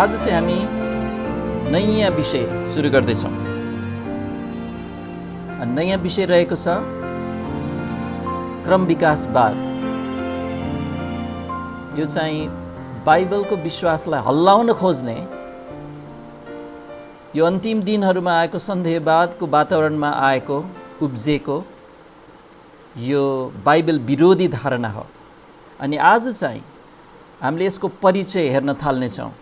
आज चाहिँ हामी नयाँ विषय सुरु गर्दैछौँ। नयाँ विषय रहेको छ क्रम विकासवाद। यो चाहिँ बाइबलको विश्वासलाई हल्लाउन खोज्ने, यो अन्तिम दिनहरूमा आएको सन्देहवादको वातावरणमा आएको उब्जेको यो बाइबल विरोधी धारणा हो। अनि आज चाहिँ हामीले यसको परिचय हेर्न थाल्नेछौँ।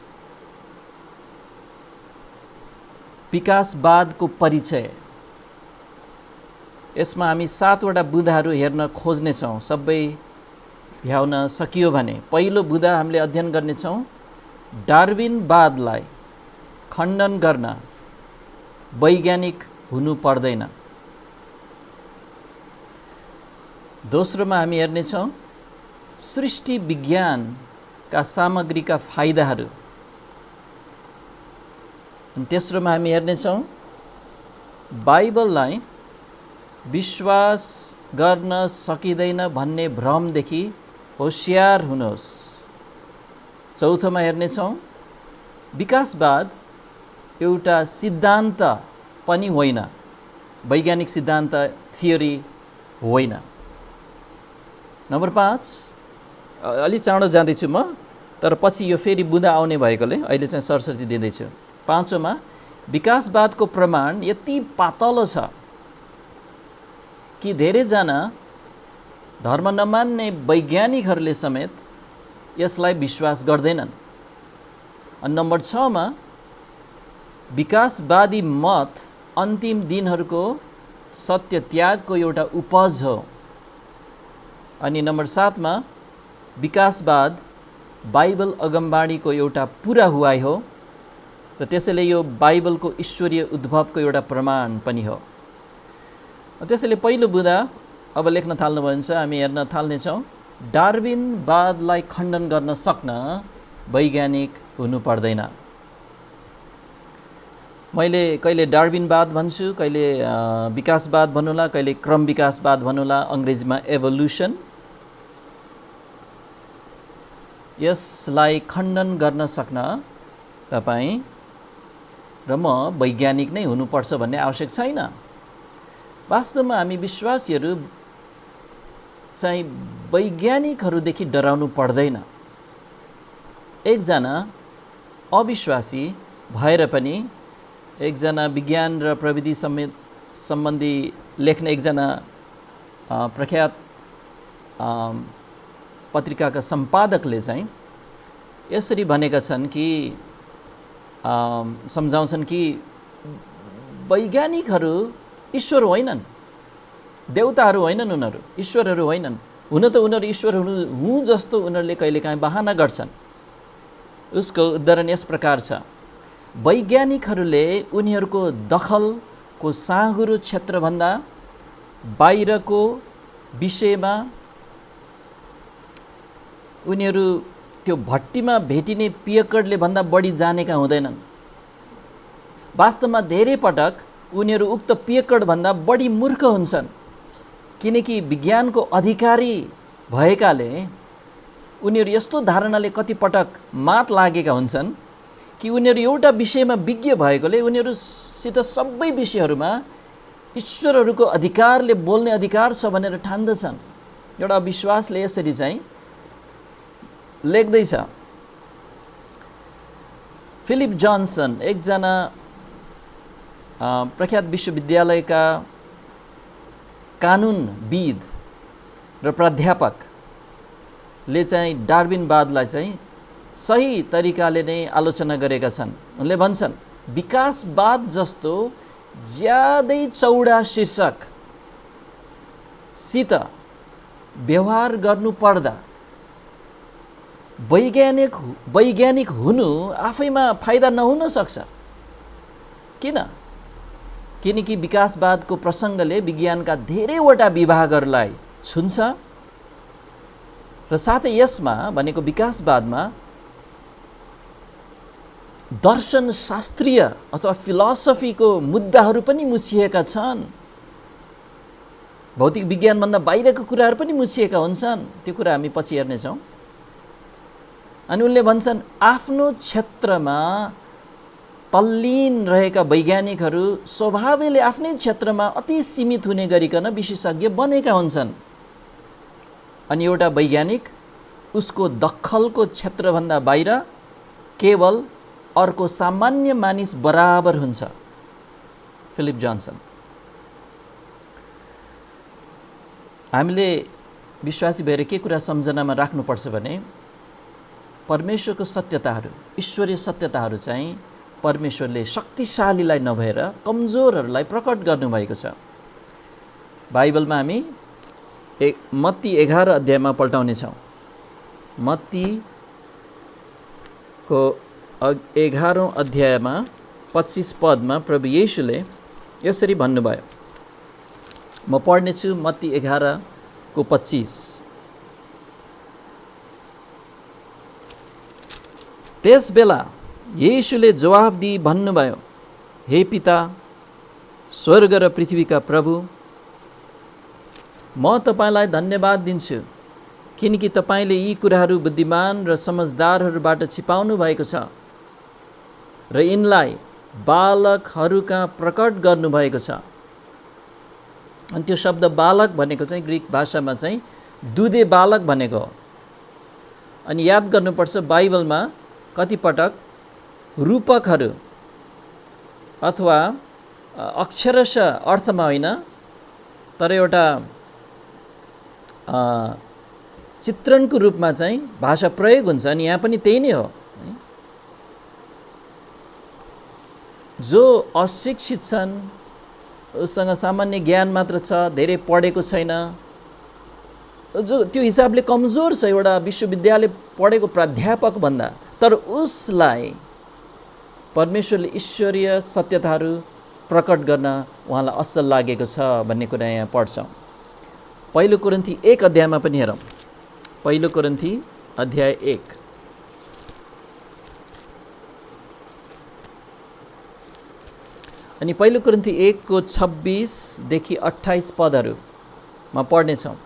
विकासवादको परिचय, यसमा हामी 7वटा बुँदाहरू हेर्न खोज्नेछौँ। सबै भ्याउन सकियो भने पहिलो बुँदा हामीले अध्ययन गर्नेछौँ डार्विनवादलाई खण्डन गर्न वैज्ञानिक हुनु पर्दैन। दोस्रोमा हामी हेर्नेछौँ सृष्टि विज्ञानका सामग्रीका फाइदाहरू। अनि तेस्रोमा हामी हेर्नेछौँ बाइबललाई विश्वास गर्न सकिँदैन भन्ने भ्रमदेखि होशियार हुनुहोस्। चौथोमा हेर्नेछौँ विकासवाद एउटा सिद्धान्त पनि होइन, वैज्ञानिक सिद्धान्त थियोरी होइन। नम्बर 5, अलि चाँडो जाँदैछु म, तर पछि यो फेरि बुँदा आउने भएकोले अहिले चाहिँ सरस्वती दिँदैछु। 5औँमा विकासवादको प्रमाण यति पातलो छ कि धेरैजना धर्म नमान्ने वैज्ञानिकहरूले समेत यसलाई विश्वास गर्दैनन्। अनि नम्बर 6मा विकासवादी मत अन्तिम दिनहरूको सत्य त्यागको एउटा उपज हो। अनि नम्बर 7मा विकासवाद बाइबल अगमबाणीको एउटा पुरा हुवाई हो र त्यसैले यो बाइबलको ईश्वरीय उद्भवको एउटा प्रमाण पनि हो। त्यसैले पहिलो बुँदा अब लेख्न थाल्नुभयो भने चाहिँ हामी हेर्न थाल्नेछौँ डार्विनवादलाई खण्डन गर्न सक्न वैज्ञानिक हुनु पर्दैन। मैले कहिले डार्विनवाद भन्छु, कहिले विकासवाद भन्नुला, कहिले क्रम विकासवाद भन्नुला, अङ्ग्रेजीमा एभोल्युसन। यसलाई खण्डन गर्न सक्न तपाईँ र म वैज्ञानिक नै हुनुपर्छ भन्ने आवश्यक छैन। वास्तवमा हामी विश्वासीहरू चाहिँ वैज्ञानिकहरूदेखि डराउनु पर्दैन। एकजना अविश्वासी भएर पनि एकजना विज्ञान र प्रविधि सम्बन्धी लेख्ने एकजना प्रख्यात पत्रिकाका सम्पादकले चाहिँ यसरी भनेका छन् कि सम्झाउँछन् कि वैज्ञानिकहरू ईश्वर होइनन्, देवताहरू होइनन्, उनीहरू ईश्वरहरू होइनन्। हुन त उनीहरू ईश्वर हुँ जस्तो उनीहरूले कहिलेकाहीँ बहाना गर्छन्। उसको उदाहरण यस प्रकार छ, वैज्ञानिकहरूले उनीहरूको दखलको साँघुरो क्षेत्रभन्दा बाहिरको विषयमा उनीहरू त्यो भट्टीमा भेटिने पियकडले भन्दा बढी जानेका हुँदैनन्। वास्तवमा धेरै पटक उनीहरू उक्त पियकडभन्दा बढी मूर्ख हुन्छन्, किनकि विज्ञानको अधिकारी भएकाले उनीहरू यस्तो धारणाले कतिपटक मात लागेका हुन्छन् कि उनीहरू एउटा विषयमा विज्ञ भएकोले उनीहरूसित सबै विषयहरूमा ईश्वरहरूको अधिकारले बोल्ने अधिकार छ भनेर ठान्दछन्। एउटा विश्वासले यसरी चाहिँ लेख्दैछ। फिलिप जोन्सन एकजना प्रख्यात विश्वविद्यालयका कानुनविद र प्राध्यापकले चाहिँ डार्विनवादलाई चाहिँ सही तरिकाले नै आलोचना गरेका छन्। उनले भन्छन् विकासवाद जस्तो ज्यादै चौडा शीर्षकसित व्यवहार गर्नु पर्दा वैज्ञानिक हुनु आफैमा फाइदा नहुन सक्छ। किनकि विकासवादको प्रसङ्गले विज्ञानका धेरैवटा विभागहरूलाई छुन्छ र साथै यसमा भनेको विकासवादमा दर्शन शास्त्रीय अथवा फिलोसफीको मुद्दाहरू पनि मुछिएका छन्। भौतिक विज्ञानभन्दा बाहिरको कुराहरू पनि मुछिएका हुन्छन्। त्यो कुरा हामी पछि हेर्नेछौँ। अनि उनले भन्छन् आफ्नो क्षेत्रमा तल्लीन रहेका वैज्ञानिकहरू स्वभावले आफ्नै क्षेत्रमा अति सीमित हुने गरिकन विशेषज्ञ बनेका हुन्छन्। अनि एउटा वैज्ञानिक उसको दखलको क्षेत्रभन्दा बाहिर केवल अर्को सामान्य मानिस बराबर हुन्छ। Philip Johnson. हामीले विश्वासी भएर के कुरा सम्झनामा राख्नुपर्छ भने परमेश्वरको सत्यताहरू, ईश्वरीय सत्यताहरू चाहिँ परमेश्वरले शक्तिशालीलाई नभएर कमजोरहरूलाई प्रकट गर्नुभएको छ। बाइबलमा हामी मत्ती 11 अध्यायमा पल्टाउनेछौँ। मत्तीको 11औं अध्यायमा 25 पदमा प्रभु येशूले यसरी भन्नुभयो। म पढ्नेछु मत्ती 11को 25। त्यस बेला येशूले जवाफ दिई भन्नुभयो, हे पिता, स्वर्ग र पृथ्वीका प्रभु, म तपाईलाई धन्यवाद दिन्छु, किनकि तपाईले यी कुराहरू बुद्धिमान र समझदारहरूबाट छिपाउनु भएको छ र यिनलाई बालकहरूका प्रकट गर्नुभएको छ। अनि त्यो शब्द बालक भनेको चाहिँ ग्रीक भाषामा चाहिँ दुधे बालक भनेको हो। अनि याद गर्नुपर्छ बाइबलमा कतिपटक रूपकहरू अथवा अक्षरशः अर्थमा होइन तर एउटा चित्रणको रूपमा चाहिँ भाषा प्रयोग हुन्छ। अनि यहाँ पनि त्यही नै हो। जो अशिक्षित छन्, उसँग सामान्य ज्ञान मात्र छ, धेरै पढेको छैन, जो त्यो हिसाबले कमजोर छ एउटा विश्वविद्यालय पढेको प्राध्यापक भन्दा, तर उसलाई परमेश्वरले ईश्वरीय सत्यताहरू प्रकट गर्न उहाँलाई असल लागेको छ भन्ने कुरा यहाँ पढ्छौँ। पहिलो कोरिन्थी 1 अध्यायमा पनि हेरौँ। पहिलो कोरिन्थी अध्याय 1। अनि पहिलो कोरिन्थी 1को 26 देखि 28 पदहरूमा पढ्नेछौँ।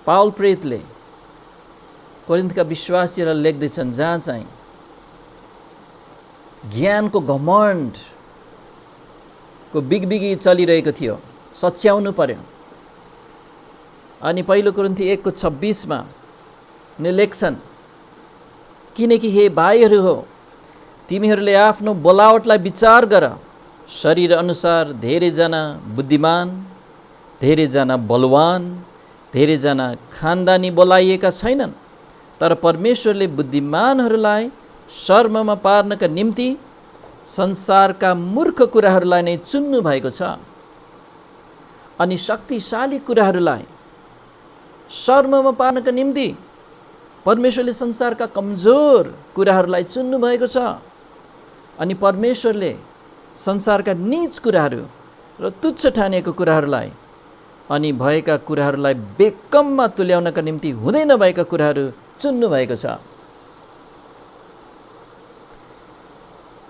पावल प्रेरितले कोरिन्थका विश्वासीहरूलाई लेख्दैछन्, जहाँ चाहिँ ज्ञानको घमण्डको बिगबिगी चलिरहेको थियो, सच्याउनु पर्यो। अनि पहिलो कोरिन्थी 1को 26मा लेख्छन्, किनकि हे भाइहरू हो, तिमीहरूले आफ्नो बोलावटलाई विचार गर। शरीर अनुसार धेरैजना बुद्धिमान, धेरैजना बलवान, धेरैजना खानदानी बोलाइएका छैनन्, तर परमेश्वरले बुद्धिमानहरूलाई शर्ममा पार्नका निम्ति संसारका मूर्ख कुराहरूलाई नै चुन्नु भएको छ, अनि शक्तिशाली कुराहरूलाई शर्ममा पार्नका निम्ति परमेश्वरले संसारका कमजोर कुराहरूलाई चुन्नु भएको छ, अनि परमेश्वरले संसारका नीच कुराहरू र तुच्छ ठानिएको कुराहरूलाई अनि भएका कुराहरूलाई बेकममा तुल्याउनका निम्ति हुँदै नभएका कुराहरू चुन्नु भएको छ।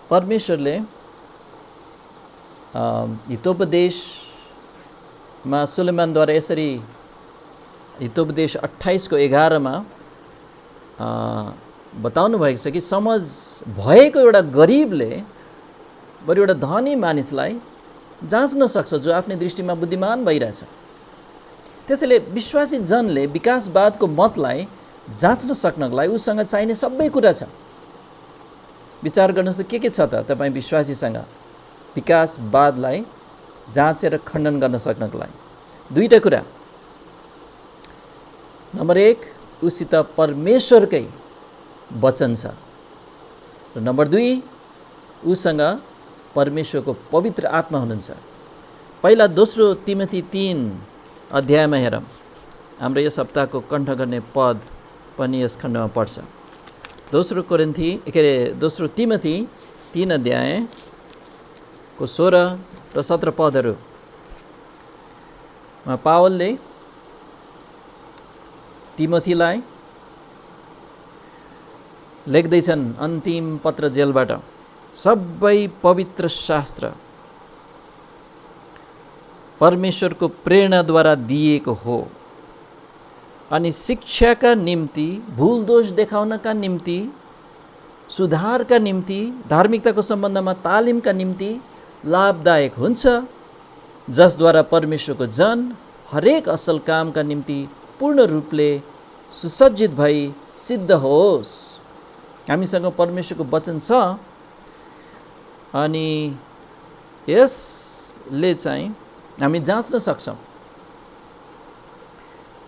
परमेश्वरले हितोपदेशमा सुलेमानद्वारा यसरी हितोपदेश 28को 11मा बताउनु भएको छ कि समझ भएको एउटा गरिबले बरु एउटा धनी मानिसलाई जाँच्न सक्छ, जो आफ्नै दृष्टिमा बुद्धिमान भइरहेछ। त्यसैले विश्वासी जनले विकासवादको मतलाई जाँच्न सक्नको लागि उसँग चाहिने सबै कुरा छ। विचार गर्नुहोस् त के छ त तपाईँ विश्वासीसँग विकासवादलाई जाँचेर खण्डन गर्न सक्नको लागि? दुईटा कुरा। नम्बर 1, उसित परमेश्वरकै वचन छ, र नम्बर 2, उसँग परमेश्वरको पवित्र आत्मा हुनुहुन्छ। पहिला दोस्रो तिमोथी 3 अध्यायमा हेरौँ। हाम्रो यस हप्ताको कण्ठ गर्ने पद पनि यस खण्डमा पर्छ। दोस्रो तिमोथी 3 अध्यायको 16 र 17 पदहरूमा पावलले तिमोथीलाई लेख्दैछन् अन्तिम पत्र जेलबाट, सबै पवित्र शास्त्र परमेश्वरको प्रेरणाद्वारा दिएको हो अनि शिक्षाका निम्ति, भुल दोष देखाउनका निम्ति, सुधारका निम्ति, धार्मिकताको सम्बन्धमा तालिमका निम्ति लाभदायक हुन्छ, जसद्वारा परमेश्वरको जन हरेक असल कामका निम्ति पूर्ण रूपले सुसज्जित भई सिद्ध होस्। हामीसँग परमेश्वरको वचन छ अनि यसले चाहिँ हामी जाँच्न सक्छौँ।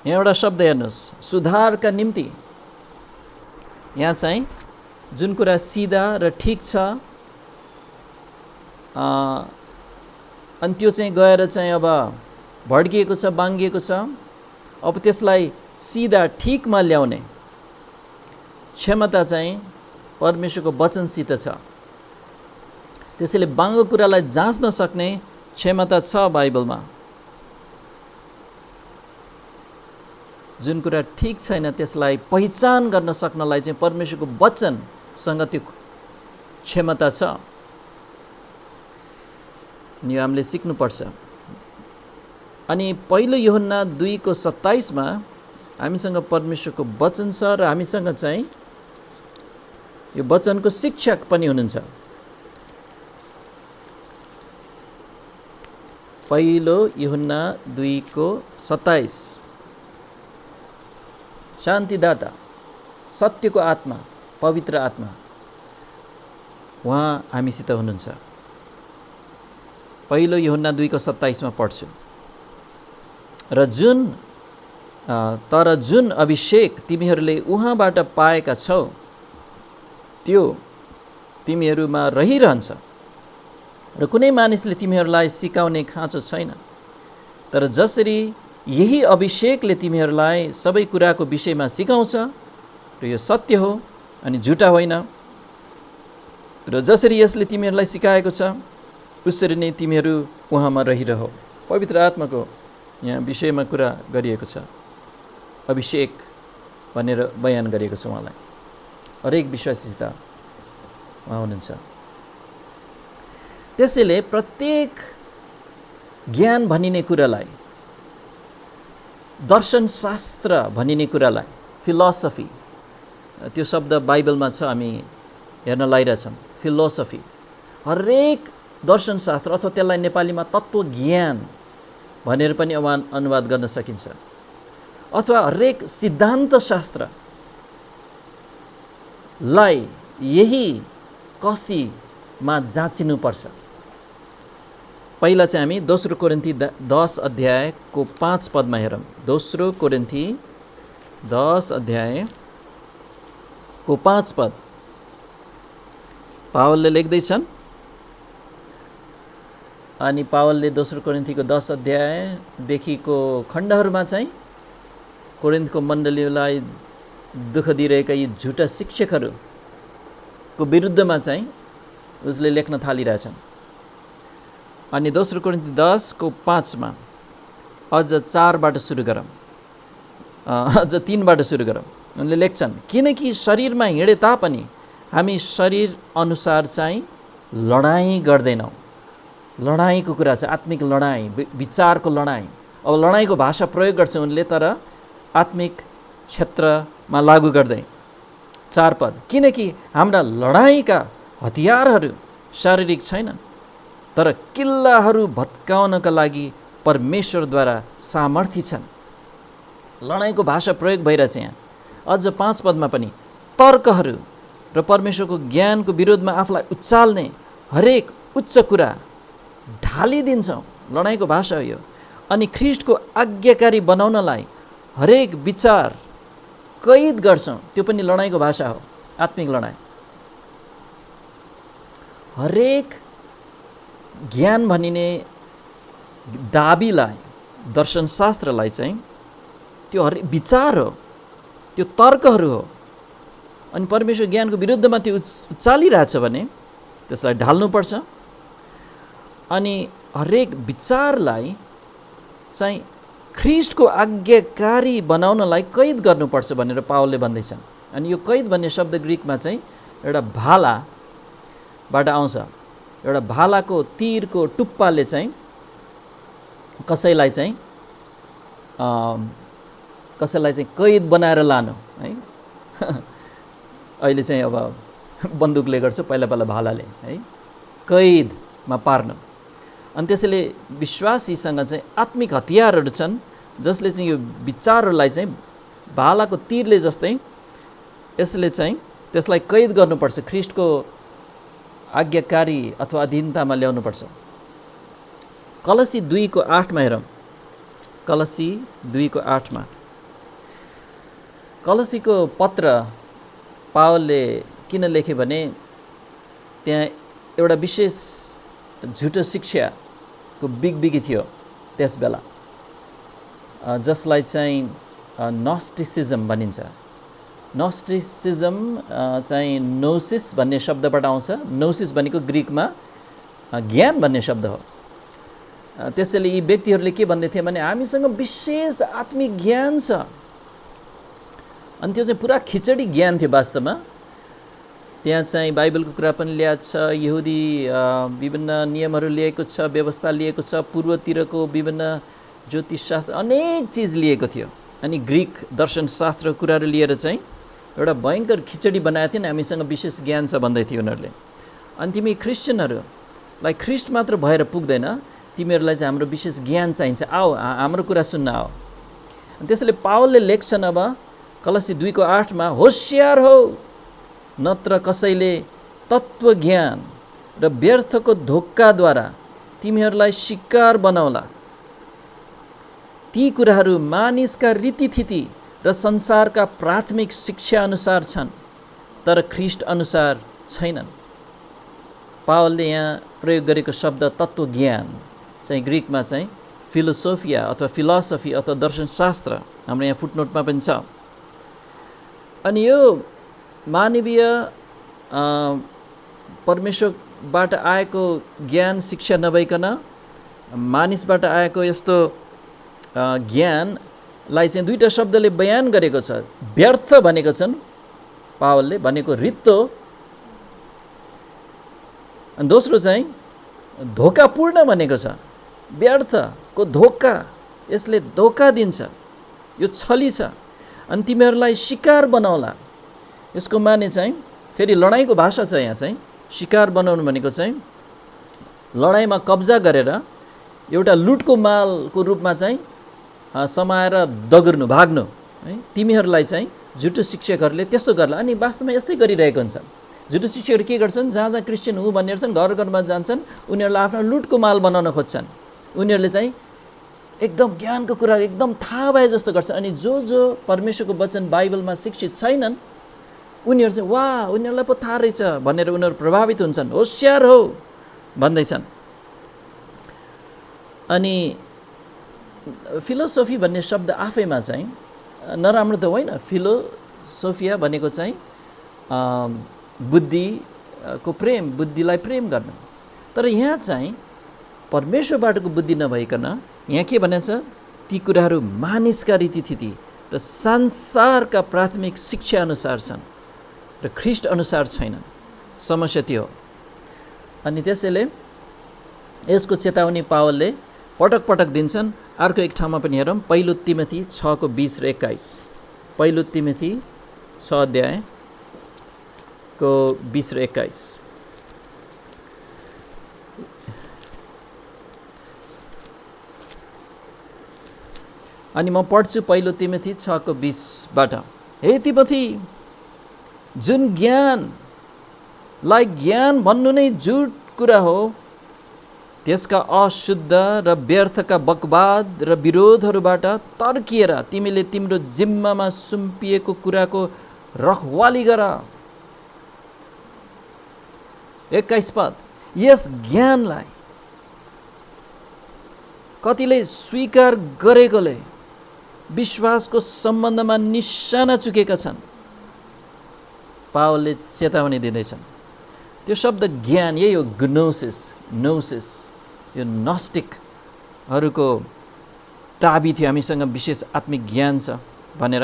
यहाँ एउटा शब्द हेर्नुहोस्, सुधारका निम्ति। यहाँ चाहिँ जुन कुरा सिधा र ठिक छ अनि त्यो चाहिँ गएर चाहिँ अब भड्किएको छ, बाङ्गिएको छ, अब त्यसलाई सिधा ठिकमा ल्याउने क्षमता चाहिँ परमेश्वरको वचनसित छ। त्यसैले बाङ्गो कुरालाई जाँच्न सक्ने क्षमता छ बाइबलमा। जुन कुरा ठिक छैन त्यसलाई पहिचान गर्न सक्नलाई चाहिँ परमेश्वरको वचनसँग त्यो क्षमता छ। यो हामीले सिक्नुपर्छ। अनि पहिलो यूहन्ना 2:27 मा हामीसँग परमेश्वरको वचन छ र हामीसँग चाहिँ यो वचनको शिक्षक पनि हुनुहुन्छ। पहिलो यूहन्ना 2:27 शान्तिदाता, सत्यको आत्मा, पवित्र आत्मा उहाँ हामीसित हुनुहुन्छ। पहिलो यूहन्ना 2:27 मा पढ्छु। र जुन अभिषेक तिमीहरूले उहाँबाट पाएका छौ त्यो तिमीहरूमा रहिरहन्छ र कुनै मानिसले तिमीहरूलाई सिकाउने खाँचो छैन। तर जसरी यही अभिषेकले तिमीहरूलाई सबै कुराको विषयमा सिकाउँछ र यो सत्य हो अनि झुटा होइन, र जसरी यसले तिमीहरूलाई सिकाएको छ उसरी नै तिमीहरू उहाँमा रहिरह। पवित्र आत्माको यहाँ विषयमा कुरा गरिएको छ। अभिषेक भनेर बयान गरिएको छ उहाँलाई। हरेक विश्वासीसित उहाँ हुनुहुन्छ। त्यसैले प्रत्येक ज्ञान भनिने कुरालाई, दर्शनशास्त्र भनिने कुरालाई, फिलोसफी, त्यो शब्द बाइबलमा छ, हामी हेर्न लागिरहेछौँ। फिलोसफी हरेक दर्शनशास्त्र अथवा त्यसलाई नेपालीमा तत्त्वज्ञान भनेर पनि अनुवाद गर्न सकिन्छ। अथवा हरेक सिद्धान्त शास्त्रलाई यही कसीमा जाँचिनुपर्छ। पहिला चाहिँ हामी दोस्रो कोरिन्थी 10 अध्यायको 5 पदमा हेरौँ। दोस्रो कोरिन्थी 10 अध्यायको 5 पद पावलले लेख्दैछन्। अनि पावलले दोस्रो कोरिन्थीको 10 अध्यायदेखिको खण्डहरूमा चाहिँ कोरिन्थको मण्डलीलाई दुःख दिइरहेका यी झुटा शिक्षकहरूको विरुद्धमा चाहिँ उसले लेख्न थालिरहेछन्। अनि दोस्रो कोरिन्थी 10को 5 मा अझ 4बाट सुरु गरौँ, अझ 3बाट सुरु गरौँ। उनले लेख्छन्, किनकि शरीरमा हिँडे तापनि हामी शरीर अनुसार चाहिँ लडाइँ गर्दैनौँ। लडाइँको कुरा छ, आत्मिक लडाइँ, विचारको लडाइँ। अब लडाइँको भाषा प्रयोग गर्छ उनले, तर आत्मिक क्षेत्रमा लागू गर्दै। 4 पद, किनकि हाम्रा लडाइँका हतियारहरू शारीरिक छैनन्, तर किल्लाहरू भत्काउनका लागि परमेश्वरद्वारा सामर्थ्य छन्। लडाइँको भाषा प्रयोग भइरहेछ यहाँ। अझ 5 पदमा पनि तर्कहरू र परमेश्वरको ज्ञानको विरोधमा आफूलाई उचाल्ने हरेक उच्च कुरा ढालिदिन्छौँ। लडाइँको भाषा हो यो। अनि ख्रिस्टको आज्ञाकारी बनाउनलाई हरेक विचार कैद गर्छौँ। त्यो पनि लडाइँको भाषा हो, आत्मिक लडाइँ। हरेक ज्ञान भनिने दाबीलाई, दर्शनशास्त्रलाई चाहिँ त्यो हरेक विचार हो, त्यो तर्कहरू हो। अनि परमेश्वर ज्ञानको विरुद्धमा त्यो उचालिरहेछ भने त्यसलाई ढाल्नुपर्छ। अनि हरेक विचारलाई चाहिँ ख्रिस्टको आज्ञाकारी बनाउनलाई कैद गर्नुपर्छ भनेर पावलले भन्दैछन्। अनि यो कैद भन्ने शब्द ग्रिकमा चाहिँ एउटा भालाबाट आउँछ। एउटा भालाको तीरको टुप्पाले चाहिँ कसैलाई चाहिँ कसैलाई चाहिँ कैद बनाएर लानु है अहिले चाहिँ अब बन्दुकले गर्छ, पहिला पहिला भालाले है कैदमा पार्नु। अनि त्यसैले विश्वासीसँग चाहिँ आत्मिक हतियारहरू छन् जसले चाहिँ यो विचारहरूलाई चाहिँ भालाको तीरले जस्तै यसले चाहिँ त्यसलाई कैद गर्नुपर्छ, ख्रीष्टको आज्ञाकारी अथवा अधीनतामा ल्याउनुपर्छ। कलसी 2:8 हेरौँ। कलसी 2:8 कलसीको पत्र पावलले किन लेखे भने त्यहाँ एउटा विशेष झुटो शिक्षाको बिगबिगी थियो त्यस बेला, जसलाई चाहिँ नोस्टिसिज्म भनिन्छ। नोस्टिसिज्म चाहिँ नोसिस भन्ने शब्दबाट आउँछ। नोसिस भनेको ग्रिकमा ज्ञान भन्ने शब्द हो। त्यसैले यी व्यक्तिहरूले के भन्दै थिए भने हामीसँग विशेष आत्मिक ज्ञान छ, अनि त्यो चाहिँ पुरा खिचडी ज्ञान थियो वास्तवमा। त्यहाँ चाहिँ बाइबलको कुरा पनि ल्याएको छ, यहुदी विभिन्न नियमहरू लिएको छ, व्यवस्था लिएको छ, पूर्वतिरको विभिन्न ज्योतिषशास्त्र अनेक चिज लिएको थियो। अनि ग्रिक दर्शनशास्त्रको कुराहरू लिएर चाहिँ एउटा भयङ्कर खिचडी बनाएको थिएन। हामीसँग विशेष ज्ञान छ भन्दै थियो उनीहरूले। अनि तिमी क्रिस्चियनहरूलाई ख्रिस्ट मात्र भएर पुग्दैन, तिमीहरूलाई चाहिँ हाम्रो विशेष ज्ञान चाहिन्छ, आओ हाम्रो कुरा सुन्न आओ। अनि त्यसैले पावलले लेख्छन् अब कलसी 2:8 होशियार हो, नत्र कसैले तत्त्वज्ञान र व्यर्थको धोक्काद्वारा तिमीहरूलाई शिकार बनाउला। ती कुराहरू मानिसका रीतिथिति र संसारका प्राथमिक शिक्षा अनुसार छन्, तर ख्रीष्ट अनुसार छैनन्। पावलले यहाँ प्रयोग गरेको शब्द तत्त्वज्ञान चाहिँ ग्रिकमा चाहिँ फिलोसोफिया अथवा फिलोसफी अथवा दर्शनशास्त्र, हाम्रो यहाँ फुटनोटमा पनि छ। अनि यो मानवीय परमेश्वरबाट आएको ज्ञान शिक्षा नभइकन मानिसबाट आएको यस्तो ज्ञानलाई चाहिँ दुईटा शब्दले बयान गरेको छ। व्यर्थ भनेको छन् पावलले, भनेको रित्तो, अनि दोस्रो चाहिँ धोकापूर्ण भनेको छ। व्यर्थको धोका, यसले धोका दिन्छ, यो छली छ, अनि तिमीहरूलाई शिकार बनाउला। यसको माने चाहिँ फेरि लडाइँको भाषा छ यहाँ चाहिँ। शिकार बनाउनु भनेको चाहिँ लडाइँमा कब्जा गरेर एउटा लुटको मालको रूपमा चाहिँ समाएर दगुर्नु, भाग्नु है। तिमीहरूलाई चाहिँ झुटो शिक्षकहरूले त्यस्तो गर्ला। अनि वास्तवमा यस्तै गरिरहेको हुन्छ। झुटो शिक्षकहरू के गर्छन्, जहाँ जहाँ क्रिस्चियन हो भन्ने छन् घर घरमा जान्छन्, उनीहरूलाई आफ्नो लुटको माल बनाउन खोज्छन्। उनीहरूले चाहिँ एकदम ज्ञानको कुरा एकदम थाहा भए जस्तो गर्छन्। अनि जो जो परमेश्वरको वचन बाइबलमा शिक्षित छैनन् उनीहरू चाहिँ वाह उनीहरूलाई पो थाहा रहेछ भनेर उनीहरू प्रभावित हुन्छन्, होशियार हो भन्दैछन्। अनि फिलोसोफी भन्ने शब्द आफैमा चाहिँ नराम्रो त होइन। फिलोसोफिया भनेको चाहिँ बुद्धिको प्रेम, बुद्धिलाई प्रेम गर्नु। तर यहाँ चाहिँ परमेश्वरबाटको बुद्धि नभइकन यहाँ के भनेको छ, ती कुराहरू मानिसका रीतिथिति र संसारका प्राथमिक शिक्षा अनुसार छन् र ख्रीष्ट अनुसार छैनन्। समस्या त्यो हो। अनि त्यसैले यसको चेतावनी पावलले पटक पटक दिन्छन्। अर्को एक ठाउँमा पनि हेरौँ, पहिलो तिमोथी 6:20 र 21। पहिलो तिमोथी 6:20 र 21। अनि म पढ्छु पहिलो तिमोथी 6:20बाट। हे तिमोथी, जुन ज्ञानलाई ज्ञान भन्नु नै झुट कुरा हो, त्यसका अशुद्ध र व्यर्थका बकवाद र विरोधहरूबाट तर्किएर तिमीले तिम्रो जिम्मामा सुम्पिएको कुराको रखवाली गर। 21 पद, यस ज्ञानलाई कतिले स्वीकार गरेकोले विश्वासको सम्बन्धमा निशाना चुकेका छन्। पावलले चेतावनी दिँदैछन्। त्यो शब्द ज्ञान यही हो, ग्नोसिस, नोसिस, यो नस्टिकहरूको दाबी थियो हामीसँग विशेष आत्मिक ज्ञान छ भनेर।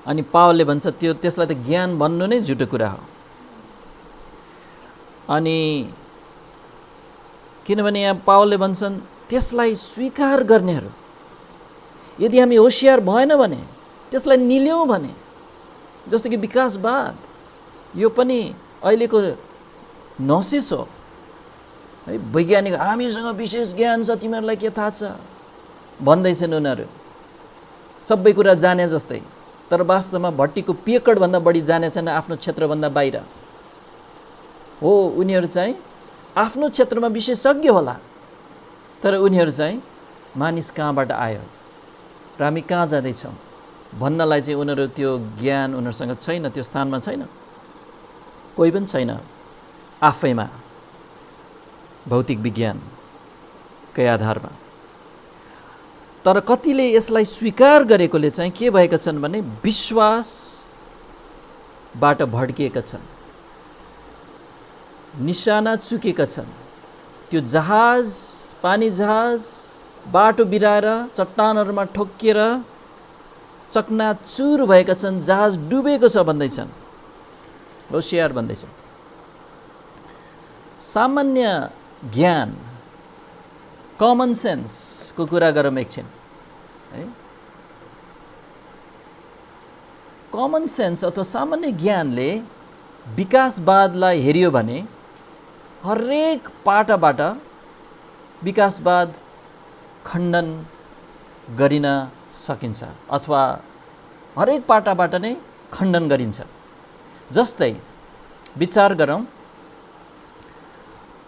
अनि पावलले भन्छ त्यसलाई त ज्ञान भन्नु नै झुटो कुरा हो। अनि किनभने यहाँ पावलले भन्छन् त्यसलाई स्वीकार गर्नेहरू, यदि हामी होसियार भएन भने, त्यसलाई निल्यौँ भने, जस्तो कि विकासवाद, यो पनि अहिलेको नसिस हो है। वैज्ञानिक हामीसँग विशेष ज्ञान छ, तिमीहरूलाई के थाहा छ भन्दैछन् उनीहरू, सबै कुरा जाने जस्तै। तर वास्तवमा भट्टीको पेकडभन्दा बढी जानेछन् आफ्नो क्षेत्रभन्दा बाहिर। हो, उनीहरू चाहिँ आफ्नो क्षेत्रमा विशेषज्ञ होला, तर उनीहरू चाहिँ मानिस कहाँबाट आयो र हामी कहाँ जाँदैछौँ भन्नलाई चाहिँ उनीहरू त्यो ज्ञान उनीहरूसँग छैन, त्यो स्थानमा छैन, कोही पनि छैन आफैमा भौतिक विज्ञानकै आधारमा। तर कतिले यसलाई स्वीकार गरेकोले चाहिँ के भएका छन् भने विश्वासबाट भड्किएका छन्, निशाना चुकेका छन्। त्यो जहाज, पानी जहाज बाटो बिराएर चट्टानहरूमा ठोक्किएर चकनाचुर भएका छन्, जहाज डुबेको छ भन्दैछन्, होसियार भन्दैछन्। सामान्य ज्ञान, कमन सेन्सको कुरा गरौँ एकछिन है। कमन सेन्स अथवा सामान्य ज्ञानले विकासवादलाई हेरियो भने हरेक पाटाबाट विकासवाद खण्डन गरिन सकिन्छ अथवा हरेक पाटाबाट नै खण्डन गरिन्छ। जस्तै विचार गरौँ,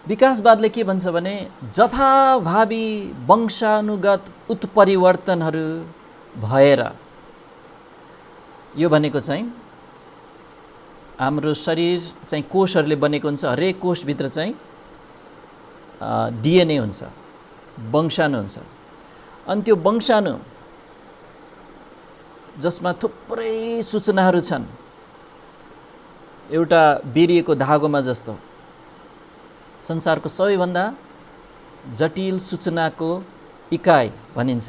विकासवादले के भन्छ भने जथाभावी वंशानुगत उत्परिवर्तनहरू भएर, यो भनेको चाहिँ हाम्रो शरीर चाहिँ कोषहरूले बनेको हुन्छ, हरेक कोषभित्र चाहिँ डिएनए हुन्छ, वंशाणु हुन्छ। अनि त्यो वंशाणु जसमा थुप्रै सूचनाहरू छन्, एउटा बेरिएको धागोमा जस्तो संसारको सबैभन्दा जटिल सूचनाको इकाइ भनिन्छ।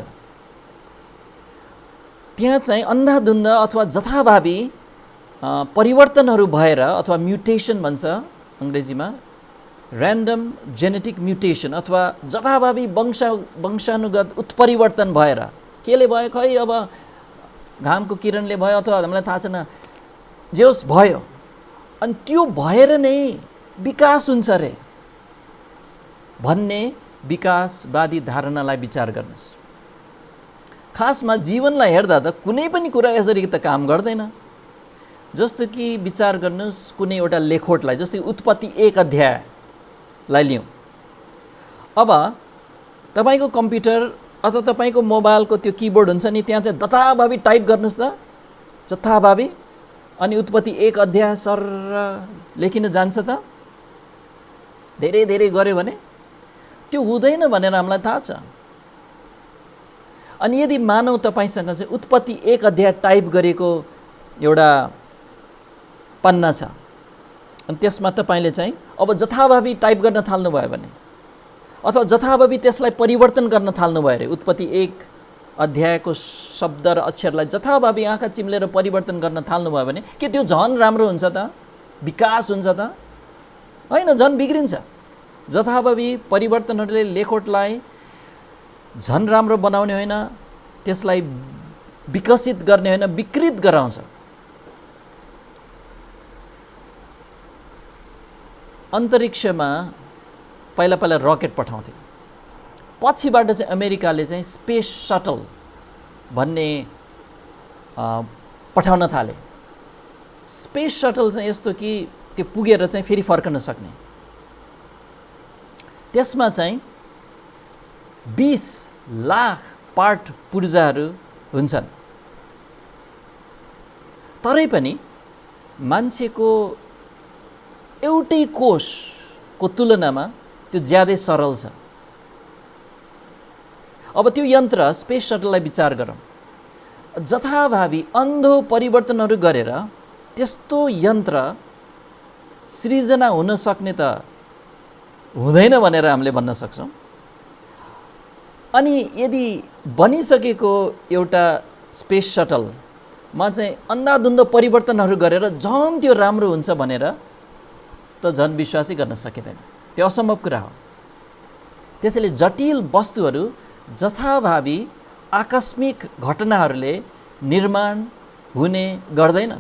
त्यहाँ चाहिँ अन्धाधुन्ध अथवा जथाभावी परिवर्तनहरू भएर, अथवा म्युटेसन भन्छ अङ्ग्रेजीमा, ऱ्यान्डम जेनेटिक म्युटेसन अथवा जथाभावी वंशानुगत उत्परिवर्तन भएर, केले भयो खै, अब घामको किरणले भयो अथवा हामीलाई थाहा छैन, जे होस् भयो। अनि त्यो भएर नै विकास हुन्छ रे भन्ने विकासवादी धारणालाई विचार गर्नुहोस्। खासमा जीवनलाई हेर्दा त कुनै पनि कुरा यसरी त काम गर्दैन। जस्तो कि विचार गर्नुहोस् कुनै एउटा लेखोटलाई, जस्तो कि उत्पत्ति 1 अध्यायलाई लिउँ। अब तपाईको कम्प्युटर अथवा तपाईको मोबाइलको त्यो किबोर्ड हुन्छ नि, त्यहाँ चाहिँ जथाभावी टाइप गर्नुहोस् त, जथाभावी, अनि उत्पत्ति 1 अध्याय सर लेखिन जान्छ त? धेरै धेरै गर्यो भने त्यो हुँदैन भनेर हामीलाई थाहा छ। अनि यदि मानौ तपाईसँग चाहिँ उत्पत्ति 1 अध्याय टाइप गरेको एउटा पन्ना छ, अनि त्यसमा तपाईले चाहिँ अब जथाभावी टाइप गर्न थाल्नुभयो भने, अथवा जथाभावी त्यसलाई परिवर्तन गर्न थाल्नुभयो अरे, उत्पत्ति 1 अध्यायको शब्द र अक्षरलाई जथाभावी आँखा चिम्लेर परिवर्तन गर्न थाल्नुभयो भने के त्यो झन् राम्रो हुन्छ त? विकास हुन्छ त? होइन, झन् बिग्रिन्छ। जथाभावी परिवर्तनहरूले लेखोटलाई झन् राम्रो बनाउने होइन, त्यसलाई विकसित गर्ने होइन, विकृत गराउँछ। अन्तरिक्षमा पहिला पहिला रकेट पठाउँथे, पछिबाट चाहिँ अमेरिकाले चाहिँ स्पेस सटल भन्ने पठाउन थाले। स्पेस सटल चाहिँ यस्तो कि त्यो पुगेर चाहिँ फेरि फर्कन सक्ने, त्यसमा चाहिँ 20 लाख पार्ट पुर्जाहरू हुन्छन्। तरै पनि मान्छेको एउटै कोषको तुलनामा त्यो ज्यादै सरल छ। अब त्यो यन्त्र स्पेस सटललाई विचार गरौँ, जथाभावी अन्धो परिवर्तनहरू गरेर त्यस्तो यन्त्र सृजना हुन सक्ने त हुँदैन भनेर हामीले भन्न सक्छौँ। अनि यदि बनिसकेको एउटा स्पेस सटलमा चाहिँ अन्धाधुन्ध परिवर्तनहरू गरेर झन् त्यो राम्रो हुन्छ भनेर त झन् विश्वासै गर्न सकिँदैन, त्यो असम्भव कुरा हो। त्यसैले जटिल वस्तुहरू जथाभावी आकस्मिक घटनाहरूले निर्माण हुने गर्दैन।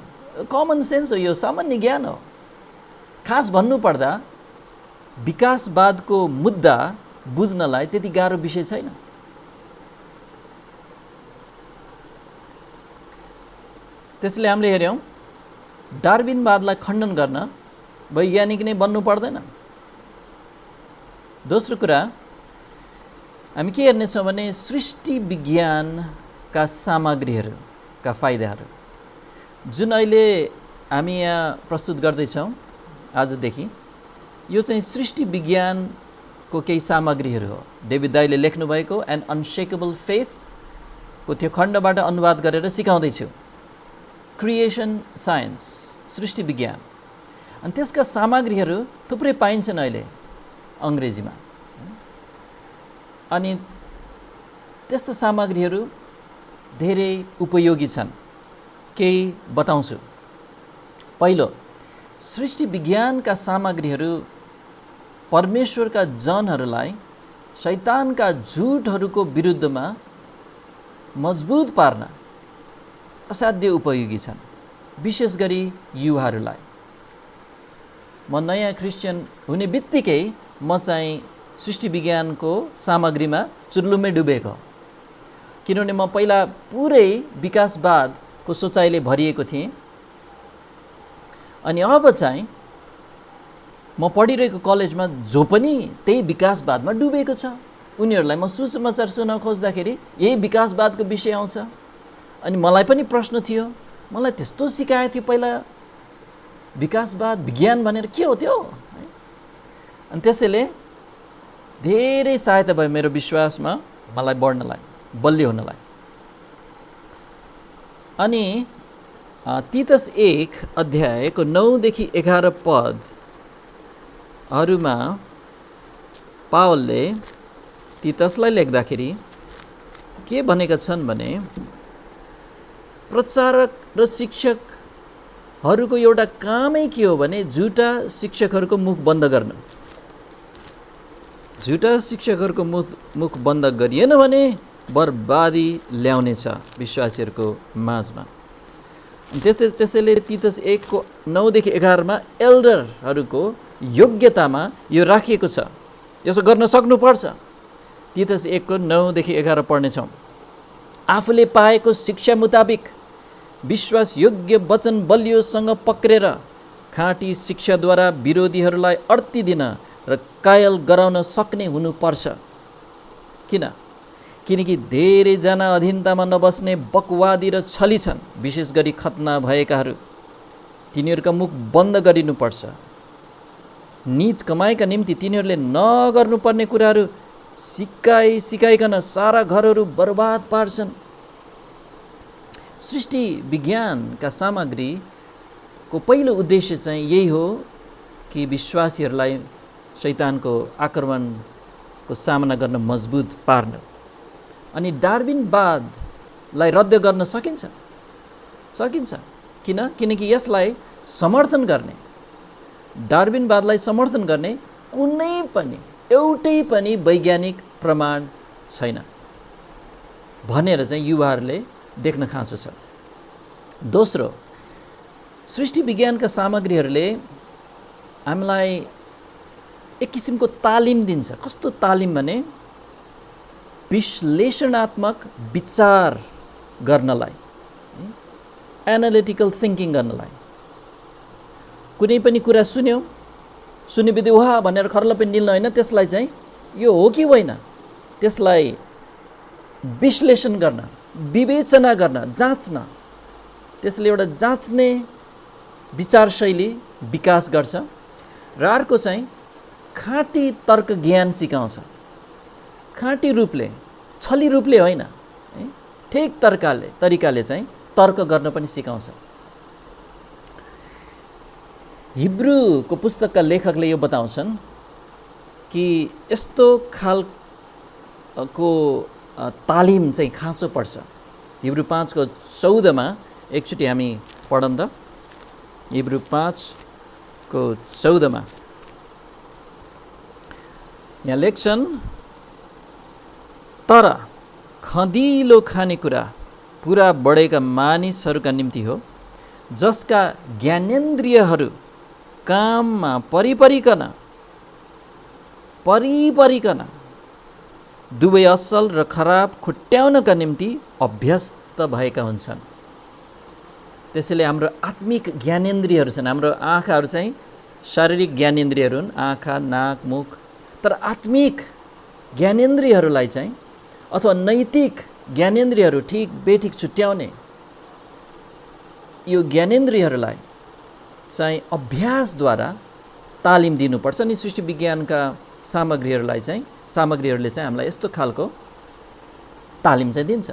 कमन सेन्स हो, यो सामान्य ज्ञान हो। खास भन्नुपर्दा विकासवादको मुद्दा बुझ्नलाई त्यति गाह्रो विषय छैन। त्यसले हामीले हेऱ्यौँ डार्विनवादलाई खण्डन गर्न वैज्ञानिक नै बन्नु पर्दैन। दोस्रो कुरा हामी के हेर्नेछौँ भने सृष्टि विज्ञानका सामग्रीहरूका फाइदाहरू जुन अहिले हामी यहाँ प्रस्तुत गर्दैछौँ आजदेखि, यो चाहिँ सृष्टि विज्ञानको केही सामग्रीहरू हो। डेभिड दाईले लेख्नुभएको एन अनसेकेबल फेथ को त्यो खण्डबाट अनुवाद गरेर सिकाउँदैछु। क्रिएसन साइन्स, सृष्टि विज्ञान। अनि त्यसका सामग्रीहरू थुप्रै पाइन्छन् अहिले अङ्ग्रेजीमा। अनि त्यस्ता सामग्रीहरू धेरै उपयोगी छन्। केही बताउँछु। पहिलो, सृष्टि विज्ञानका सामग्रीहरू परमेश्वरका जनहरूलाई शैतानका झुटहरूको विरुद्धमा मजबुत पार्न असाध्य उपयोगी छन्, विशेष गरी युवाहरूलाई। म नयाँ क्रिस्चियन हुने बित्तिकै म चाहिँ सृष्टि विज्ञानको सामग्रीमा चुर्लुम्मै डुबेको, किनभने म पहिला पुरै विकासवादको सोचाइले भरिएको थिएँ। अनि अब चाहिँ म पढिरहेको कलेजमा जो पनि त्यही विकासवादमा डुबेको छ, उनीहरूलाई म सुसमाचार सुनाउन खोज्दाखेरि यही विकासवादको विषय आउँछ। अनि मलाई पनि प्रश्न थियो, मलाई त्यस्तो सिकाएको थियो पहिला विकासवाद विज्ञान भनेर, के हो त्यो? अनि त्यसैले धेरै सहायता भयो मेरो विश्वासमा मलाई बढ्नलाई, बलियो हुनलाई। अनि तीतस 1 अध्यायको 9 देखि 11 पदहरूमा पावलले तीतसलाई लेख्दाखेरि के भनेका छन् भने प्रचारक र शिक्षकहरूको एउटा कामै के हो भने झुटा शिक्षकहरूको मुख बन्द गर्न। झुटा शिक्षकहरूको मुख बन्द गरिएन भने बर्बादी ल्याउनेछ विश्वासीहरूको माझमा। त्यसैले तीतस 1 को 9 देखि 11 मा एल्डरहरूको योग्यतामा यो राखिएको छ, यसो गर्न सक्नुपर्छ। तीतस 1 को 9 देखि 11 पढ्नेछौँ। आफूले पाएको शिक्षा मुताबिक विश्वास योग्य वचन बलियोसँग पक्रेर खाँटी शिक्षाद्वारा विरोधीहरूलाई अड्ती दिन र कायल गराउन सक्ने हुनुपर्छ। किनकि धेरैजना अधीनतामा नबस्ने बकवादी र छली छन्, विशेष गरी खतना भएकाहरू। तिनीहरूका मुख बन्द गरिनुपर्छ। नीच कमाइका निम्ति तिनीहरूले नगर्नुपर्ने कुराहरू सिकाइकन सारा घरहरू बर्बाद पार्छन्। सृष्टि विज्ञानका सामग्रीको पहिलो उद्देश्य चाहिँ यही हो कि विश्वासीहरूलाई शैतानको आक्रमणको सामना गर्न मजबुत पार्न। अनि डार्विनवादलाई रद्द गर्न सकिन्छ। किनकि यसलाई समर्थन गर्ने, डार्विनवादलाई समर्थन गर्ने कुनै पनि एउटै पनि वैज्ञानिक प्रमाण छैन भनेर चाहिँ युवाहरूले देख्न खाँचो छ। दोस्रो, सृष्टि विज्ञानका सामग्रीहरूले हामीलाई एक किसिमको तालिम दिन्छ। कस्तो तालिम भने विश्लेषणात्मक विचार गर्नलाई, एनालिटिकल थिङ्किङ गर्नलाई। कुनै पनि कुरा सुन्नेबित्तिकै वाह भनेर खर्लपे निल्न होइन, त्यसलाई चाहिँ यो हो कि होइन त्यसलाई विश्लेषण गर्न, विवेचना गर्न, जाँच्न। त्यसले एउटा जाँच्ने विचार शैली विकास गर्छ। र अर्को चाहिँ खाँटी तर्क ज्ञान सिकाउँछ। खाँटी रूपले, छली रूपले होइन, ठिक तरिकाले चाहिँ तर्क गर्न पनि सिकाउँछ। हिब्रूको पुस्तकका लेखकले यो बताउँछन् कि यस्तो खालको तालिम चाहिँ खाँचो पर्छ। हिब्रू 5 को 14 मा एकचोटि हामी पढौँ त। हिब्रू 5 को 14 मा यहाँ लेख्छन्, तर खँदिलो खानेकुरा पुरा बढेका मानिसहरूका निम्ति हो, जसका ज्ञानेन्द्रियहरू काममा परिपरिकन दुवै असल र खराब खुट्याउनका निम्ति अभ्यस्त भएका हुन्छन्। त्यसैले हाम्रो आत्मिक ज्ञानेन्द्रियहरू छन्। हाम्रो आँखाहरू चाहिँ शारीरिक ज्ञानेन्द्रियहरू हुन्, आँखा, नाक, मुख। तर आत्मिक ज्ञानेन्द्रियहरूलाई चाहिँ अथवा नैतिक ज्ञानेन्द्रियहरू ठिक बेठिक छुट्याउने यो ज्ञानेन्द्रियहरूलाई चाहिँ अभ्यासद्वारा तालिम दिनुपर्छ। नि सृष्टि विज्ञानका सामग्रीहरूले चाहिँ हामीलाई यस्तो खालको तालिम चाहिँ दिन्छ।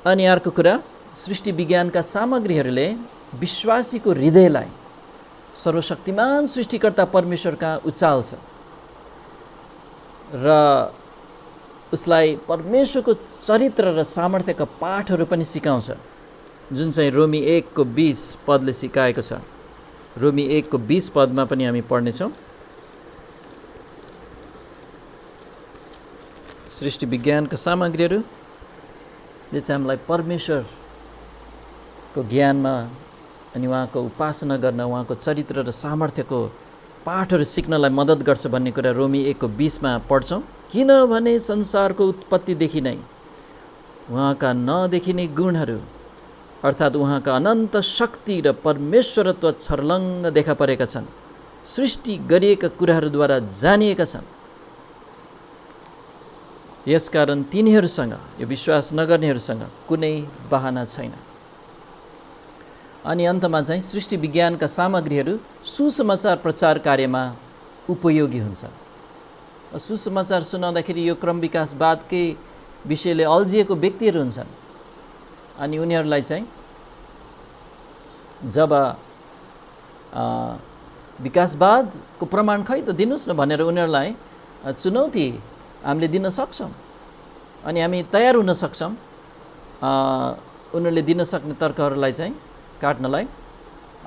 अनि अर्को कुरा, सृष्टि विज्ञानका सामग्रीहरूले विश्वासीको हृदयलाई सर्वशक्तिमान सृष्टिकर्ता परमेश्वर कहाँ उचाल्छ र उसलाई परमेश्वरको चरित्र र सामर्थ्यका पाठहरू पनि सिकाउँछ, जुन चाहिँ रोमी 1:20 पदले सिकाएको छ। रोमी 1:20 पदमा पनि हामी पढ्नेछौँ। सृष्टि विज्ञानका सामग्रीहरूले चाहिँ हामीलाई परमेश्वरको ज्ञानमा अनि उहाँको उपासना गर्न, उहाँको चरित्र र सामर्थ्यको पाठहरू सिक्नलाई मद्दत गर्छ भन्ने कुरा रोमी 1:20 पढ्छौँ। किनभने संसारको उत्पत्तिदेखि नै उहाँका नदेखिने गुणहरू अर्थात् उहाँका अनन्त शक्ति र परमेश्वरत्व छर्लङ्ग देखा परेका छन्, सृष्टि गरिएका कुराहरूद्वारा जानिएका छन्। यसकारण तिनीहरूसँग, यो विश्वास नगर्नेहरूसँग कुनै बहाना छैन। अनि अन्तमा चाहिँ सृष्टि विज्ञानका सामग्रीहरू सुसमाचार प्रचार कार्यमा उपयोगी हुन्छ। सुसमाचार सुनाउँदाखेरि यो क्रम विकासवादकै विषयले अल्झिएको व्यक्तिहरू हुन्छन्। अनि उनीहरूलाई चाहिँ जब विकासवादको प्रमाण खै त दिनुहोस् न भनेर उनीहरूलाई चुनौती हामीले दिन सक्छौँ अनि हामी तयार हुन सक्छौँ उनीहरूले दिन सक्ने तर्कहरूलाई चाहिँ काट्नलाई।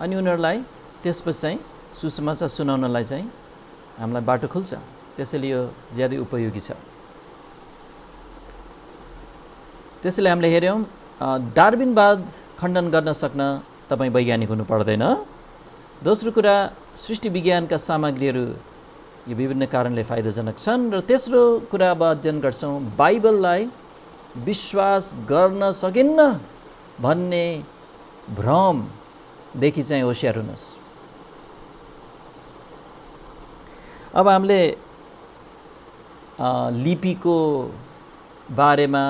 अनि उनीहरूलाई त्यसपछि चाहिँ सुसमाचार सुनाउनलाई चाहिँ हामीलाई बाटो खुल्छ। त्यसैले यो ज्यादै उपयोगी छ। त्यसैले हामीले हेऱ्यौँ डार्विनवाद खण्डन गर्न सक्न तपाईँ वैज्ञानिक हुनु पर्दैन। दोस्रो कुरा, सृष्टि विज्ञानका सामग्रीहरू यो विभिन्न कारणले फाइदाजनक छन्। र तेस्रो कुरा अब अध्ययन गर्छौँ, बाइबललाई विश्वास गर्न सकिन्न भन्ने भ्रमदेखि चाहिँ होसियार हुनुहोस्। अब हामीले लिपिको बारेमा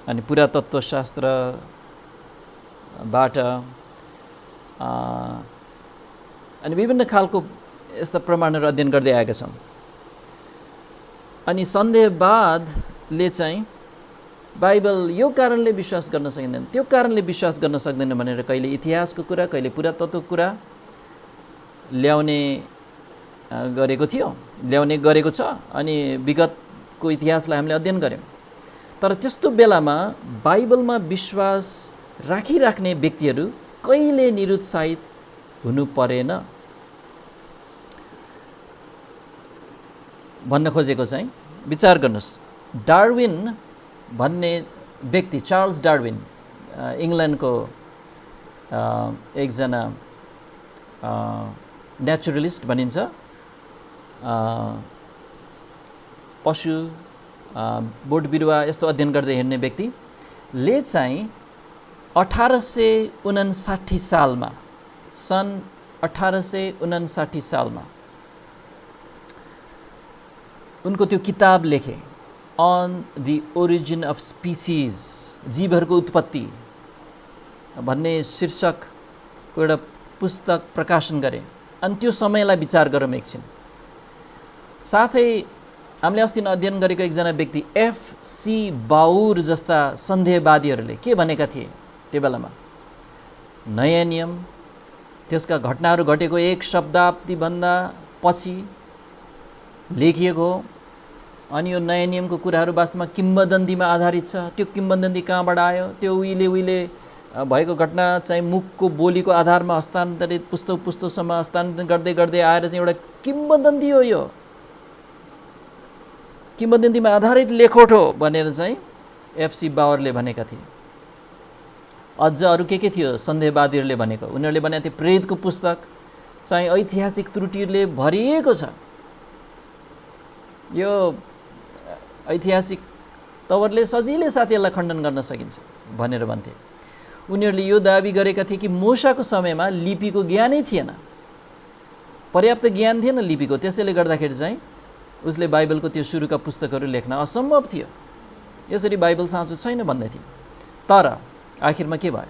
अनि पुरातत्त्वशास्त्रबाट अनि विभिन्न खालको यस्ता प्रमाणहरू अध्ययन गर्दै आएका छौँ। अनि सन्देहवादले चाहिँ बाइबल यो कारणले विश्वास गर्न सकिँदैन, त्यो कारणले विश्वास गर्न सक्दैन भनेर कहिले इतिहासको कुरा, कहिले पुरातत्त्वको कुरा ल्याउने गरेको छ। अनि विगतको इतिहासलाई हामीले अध्ययन गऱ्यौँ। तर त्यस्तो बेलामा बाइबलमा विश्वास राखिराख्ने व्यक्तिहरू कहिले निरुत्साहित हुनु परेन भन्न खोजेको चाहिँ विचार गर्नुहोस्। डार्विन भन्ने व्यक्ति, चार्ल्स डार्विन, इङ्ल्यान्डको एकजना नेचुरलिस्ट भनिन्छ, पशु बोट बिरुवा यस्तो अध्ययन गर्दै हिँड्ने व्यक्तिले चाहिँ 1859 सालमा, सन् 1859 सालमा उनको त्यो किताब लेखे, On the Origin of Species, जीवहरूको उत्पत्ति भन्ने शीर्षकको एउटा पुस्तक प्रकाशन गरे। अनि त्यो समयलाई विचार गरौँ एकछिन। साथै हामीले अस्ति अध्ययन गरेको एकजना व्यक्ति एफ.सी. बाउर जस्ता सन्देहवादीहरूले के भनेका थिए त्यो बेलामा, नयाँ नियम त्यसका घटनाहरू घटेको 1 शताब्दीभन्दा पछि लेखिएको हो। अनि यो नयाँ नियमको कुराहरू वास्तवमा किम्वदन्तीमा आधारित छ। त्यो किम्वदन्ती कहाँबाट आयो? त्यो उहिले भएको घटना चाहिँ मुखको बोलीको आधारमा हस्तान्तरित पुस्तौसम्म हस्तान्तरण गर्दै आएर चाहिँ एउटा किम्वदन्ती हो यो। किंवदन्तीमा आधारित लेखोट हो भनेर चाहिँ एफसी बावरले भनेका थिए। अझ अरू के थियो सन्देहवादीहरूले भनेको, उनीहरूले भने थियो प्रेतको पुस्तक चाहिँ ऐतिहासिक त्रुटिहरूले भरिएको छ, यो ऐतिहासिक तवरले सजिलै साथीहरूलाई खण्डन गर्न सकिन्छ भनेर भन्थे। उनीहरूले यो दाबी गरेका थिए कि मूसाको समयमा लिपिको ज्ञानै थिएन, पर्याप्त ज्ञान थिएन लिपिको, त्यसैले गर्दाखेरि चाहिँ उसले बाइबलको त्यो सुरुका पुस्तकहरू लेख्न असम्भव थियो, यसरी बाइबल साँचो छैन भन्दै थिए। तर आखिरमा के भयो,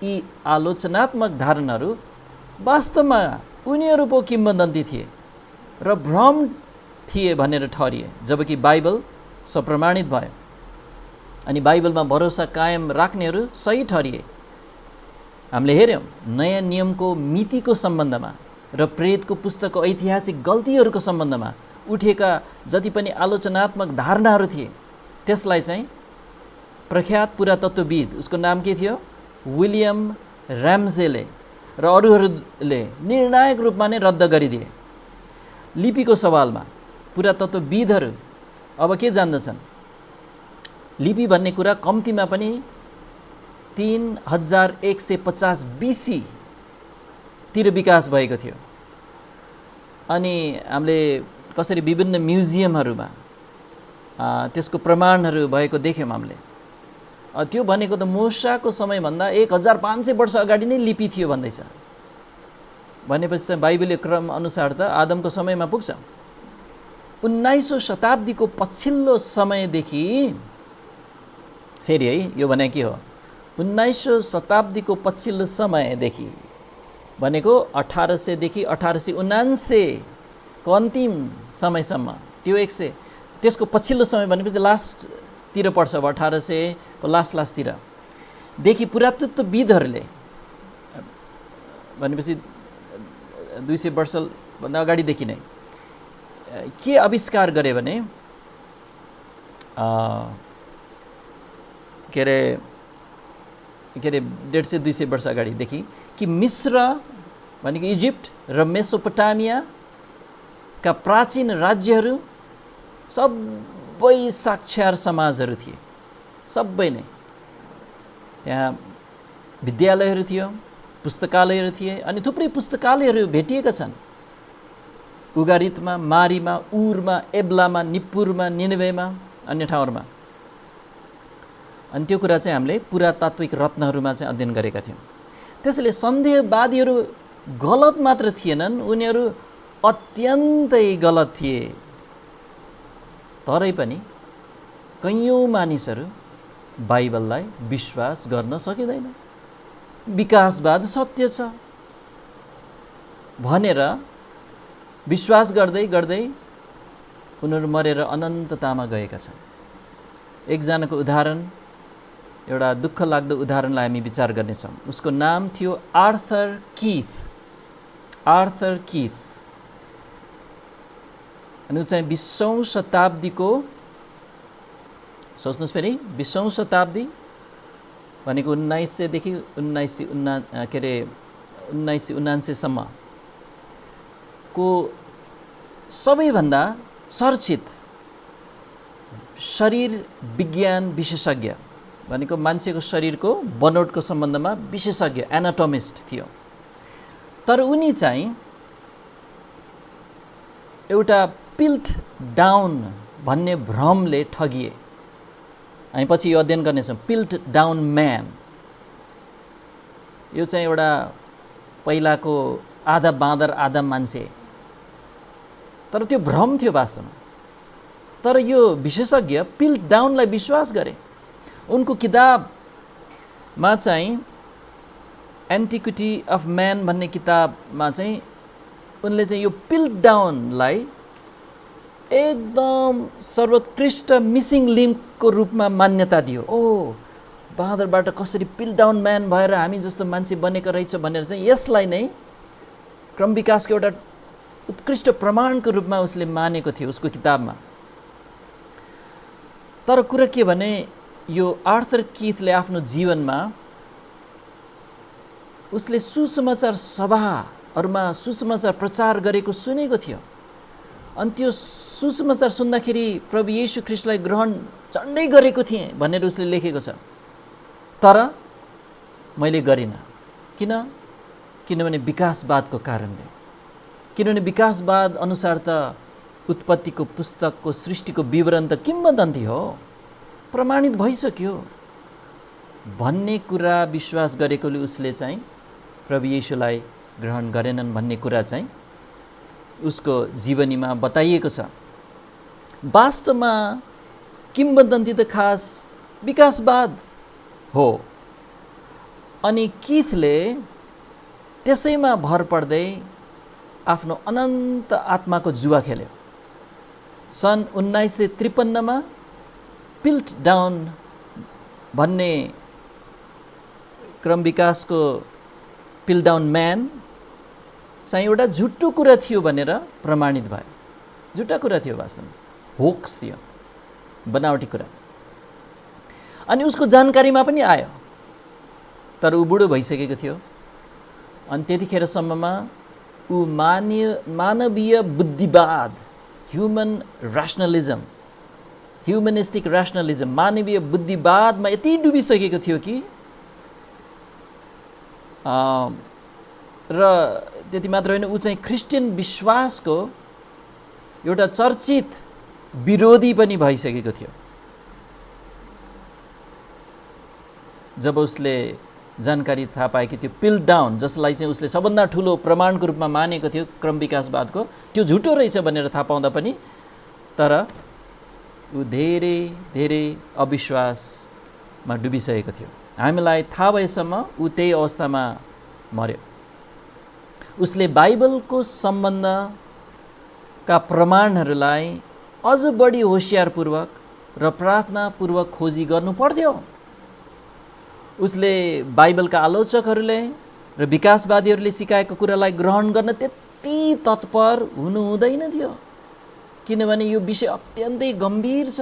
यी आलोचनात्मक धारणाहरू वास्तवमा उनीहरू पो किंवदन्ती थिए र भ्रम थिए भनेर ठहरिए, जबकि बाइबल सप्रमाणित भयो अनि बाइबलमा भरोसा कायम राख्नेहरू सही ठहरिए। हामीले हेऱ्यौँ नयाँ नियमको मितिको सम्बन्धमा र प्रेतको पुस्तकको ऐतिहासिक गल्तीहरूको सम्बन्धमा उठेका जति पनि आलोचनात्मक धारणाहरू थिए त्यसलाई चाहिँ प्रख्यात पुरातत्त्वविद, उसको नाम के थियो, विलियम र्याम्सेले र अरूहरूले निर्णायक रूपमा नै रद्द गरिदिए। लिपिको सवालमा पुरातत्त्वविदहरू अब के जान्दछन्, लिपि भन्ने कुरा कम्तीमा पनि 3150 BC तिर विकास भएको थियो। अनि हामीले कसरी विभिन्न म्युजियमहरूमा त्यसको प्रमाणहरू भएको देख्यौँ हामीले। त्यो भनेको त मूसाको समयभन्दा 1500 वर्ष अगाडि नै लिपि थियो भन्दैछ भनेपछि चाहिँ बाइबलीय क्रम अनुसार त आदमको समयमा पुग्छ। 19औं शताब्दीको पछिल्लो समयदेखि, फेरि है यो भने के हो, 19औं शताब्दीको पछिल्लो समयदेखि भनेको 1800 देखि 1879 को अन्तिम समयसम्म, त्यो 100 त्यसको पछिल्लो समय भनेपछि लास्टतिर पर्छ, अब 1800 को लास्टतिर देखि पुरातत्त्वविदहरूले भनेपछि 200 वर्षभन्दा अगाडिदेखि नै के आविष्कार गरे भने के अरे 150-200 वर्ष अगाडिदेखि कि मिस्र भनेको इजिप्ट र मेसोपोटामियाका प्राचीन राज्यहरू सबै साक्षर समाजहरू थिए, सबै नै। त्यहाँ विद्यालयहरू थियो, पुस्तकालयहरू थिए अनि थुप्रै पुस्तकालयहरू भेटिएका छन् उगारितमा, मारीमा, उरमा, एब्लामा, निप्पुरमा, निनेवेमा, अन्य ठाउँहरूमा। अनि त्यो कुरा चाहिँ हामीले पुरातात्विक रत्नहरूमा चाहिँ अध्ययन गरेका थियौँ। त्यसैले सन्देहवादीहरू गलत मात्र थिएनन्, उनीहरू अत्यन्तै गलत थिए। तरै पनि कैयौँ मानिसहरू बाइबललाई विश्वास गर्न सकिँदैन, विकासवाद सत्य छ भनेर विश्वास गर्दै गर्दै उनीहरू मरेर अनन्ततामा गएका छन्। एकजनाको उदाहरण, एउटा दुःख लाग्दो उदाहरणलाई हामी विचार गर्नेछौँ। उसको नाम थियो आर्थर कीथ। अनि ऊ चाहिँ 20औं शताब्दीको, सोच्नुहोस् फेरि 20औं शताब्दी भनेको 1900 देखि 1979 सम्म को सबैभन्दा चर्चित शरीर विज्ञान विशेषज्ञ भनेको मान्छेको शरीरको बनोटको सम्बन्धमा विशेषज्ञ एनाटोमिस्ट थियो। तर उनी चाहिँ एउटा पिल्ट डाउन भन्ने भ्रमले ठगिए। हामी पछि यो अध्ययन गर्नेछौँ, पिल्ट डाउन म्यान। यो चाहिँ एउटा पहिलाको आधा बाँदर आधा मान्छे, तर त्यो भ्रम थियो वास्तवमा। तर यो विशेषज्ञ पिल्ट डाउनलाई विश्वास गरे। उनको किताबमा चाहिँ एन्टिक्विटी अफ म्यान भन्ने किताबमा चाहिँ उनले चाहिँ यो पिल्ट डाउनलाई एकदम सर्वोत्कृष्ट मिसिङ लिङ्कको रूपमा मान्यता दियो। ओ, बाँदरबाट कसरी पिल्ट डाउन म्यान भएर हामी जस्तो मान्छे बनेको रहेछ भनेर चाहिँ यसलाई नै क्रम विकासको एउटा उत्कृष्ट प्रमाणको रूपमा उसले मानेको थियो उसको किताबमा। तर कुरा के भने यो आर्थर कीथले आफ्नो जीवनमा उसले सुसमाचार सभाहरूमा सुसमाचार प्रचार गरेको सुनेको थियो। अनि त्यो सुसमाचार सुन्दाखेरि प्रभु येशू ख्रीष्टलाई ग्रहण झन्डै गरेको थिएँ भनेर उसले लेखेको छ। तर मैले गरिनँ। किनभने विकासवादको कारणले। किनभने विकासवाद अनुसार त उत्पत्तिको पुस्तकको सृष्टिको विवरण त किम्वदन्ती हो, प्रमाणित भइसक्यो भन्ने कुरा विश्वास गरेकोले उसले चाहिँ प्रभु येशूलाई ग्रहण गरेनन् भन्ने कुरा चाहिँ उसको जीवनीमा बताइएको छ। वास्तवमा किम्वदन्ती त खास विकासवाद हो। अनि किथले त्यसैमा भर पर्दै आफ्नो अनन्त आत्माको जुवा खेल्यो। सन् 1953 पिल्ट डाउन भन्ने क्रम विकासको पिल्ट डाउन म्यान चाहिँ एउटा झुट्टो कुरा थियो भनेर प्रमाणित भयो। झुट्टा कुरा थियो, वास्तवमा होक्स थियो, बनावटी कुरा। अनि उसको जानकारीमा पनि आयो, तर ऊ बुढो भइसकेको थियो। अनि त्यतिखेरसम्ममा ऊ मानवीय बुद्धिवाद, ह्युमनिस्टिक ऱ्यासनलिजम, मानवीय बुद्धिवादमा यति डुबिसकेको थियो कि र त्यति मात्र होइन, ऊ चाहिँ क्रिस्चियन विश्वासको एउटा चर्चित विरोधी पनि भइसकेको थियो। जब उसले जानकारी थाहा पाए कि त्यो पिल्ट डाउन, जसलाई चाहिँ उसले सबभन्दा ठुलो प्रमाणको रूपमा मानेको थियो क्रम विकासवादको, त्यो झुटो रहेछ भनेर थाहा पाउँदा पनि तर ऊ धेरै धेरै अविश्वासमा डुबिसकेको थियो। हामीलाई थाहा भएसम्म ऊ त्यही अवस्थामा मर्यो। उसले बाइबलको सम्बन्धका प्रमाणहरूलाई अझ बढी होसियारपूर्वक र प्रार्थनापूर्वक खोजी गर्नु पर्थ्यो। उसले बाइबलका आलोचकहरूले र विकासवादीहरूले सिकाएको कुरालाई ग्रहण गर्न त्यति तत्पर हुनु हुँदैन थियो, किनभने यो विषय अत्यन्तै गम्भीर छ।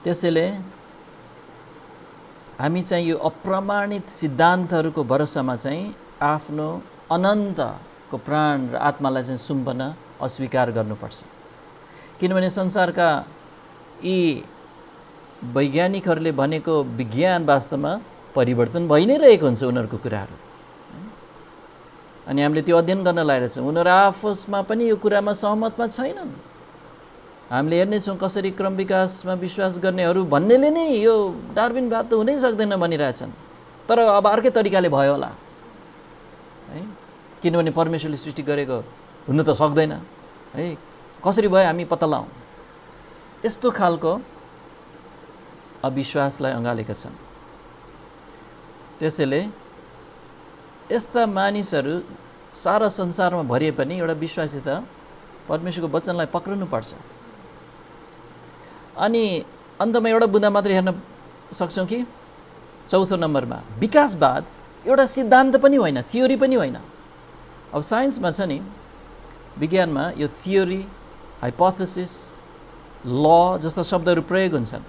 त्यसैले हामी चाहिँ यो अप्रमाणित सिद्धान्तहरूको भरोसामा चाहिँ आफ्नो अनन्तको प्राण र आत्मालाई चाहिँ सुम्पन अस्वीकार गर्नुपर्छ। किनभने संसारका यी वैज्ञानिकहरूले भनेको विज्ञान वास्तवमा परिवर्तन भइ नै रहेको हुन्छ उनीहरूको कुराहरू। अनि हामीले त्यो अध्ययन गर्न लागेका छौँ। उनीहरू आपसमा पनि यो कुरामा सहमतमा छैनन्। हामीले हेर्नेछौँ कसरी क्रम विकासमा विश्वास गर्नेहरू भन्नेले नै यो डार्विनवाद त हुनै सक्दैन भनिरहेछन्, तर अब अर्कै तरिकाले भयो होला है, किनभने परमेश्वरले सृष्टि गरेको हुन त सक्दैन है, कसरी भयो हामी पत्ता लगाउँ। यस्तो खालको अविश्वासलाई अँगालेका छन्। त्यसैले यस्ता मानिसहरू सारा संसारमा भरिए पनि एउटा विश्वासी त परमेश्वरको वचनलाई पक्रनुपर्छ। अनि अन्तमा एउटा बुँदा मात्रै हेर्न सक्छौँ कि चौथो नम्बरमा विकासवाद एउटा सिद्धान्त पनि होइन, थियोरी पनि होइन। अब साइन्समा छ नि, विज्ञानमा यो थियोरी, हाइपोथेसिस, ल जस्ता शब्दहरू प्रयोग हुन्छन्।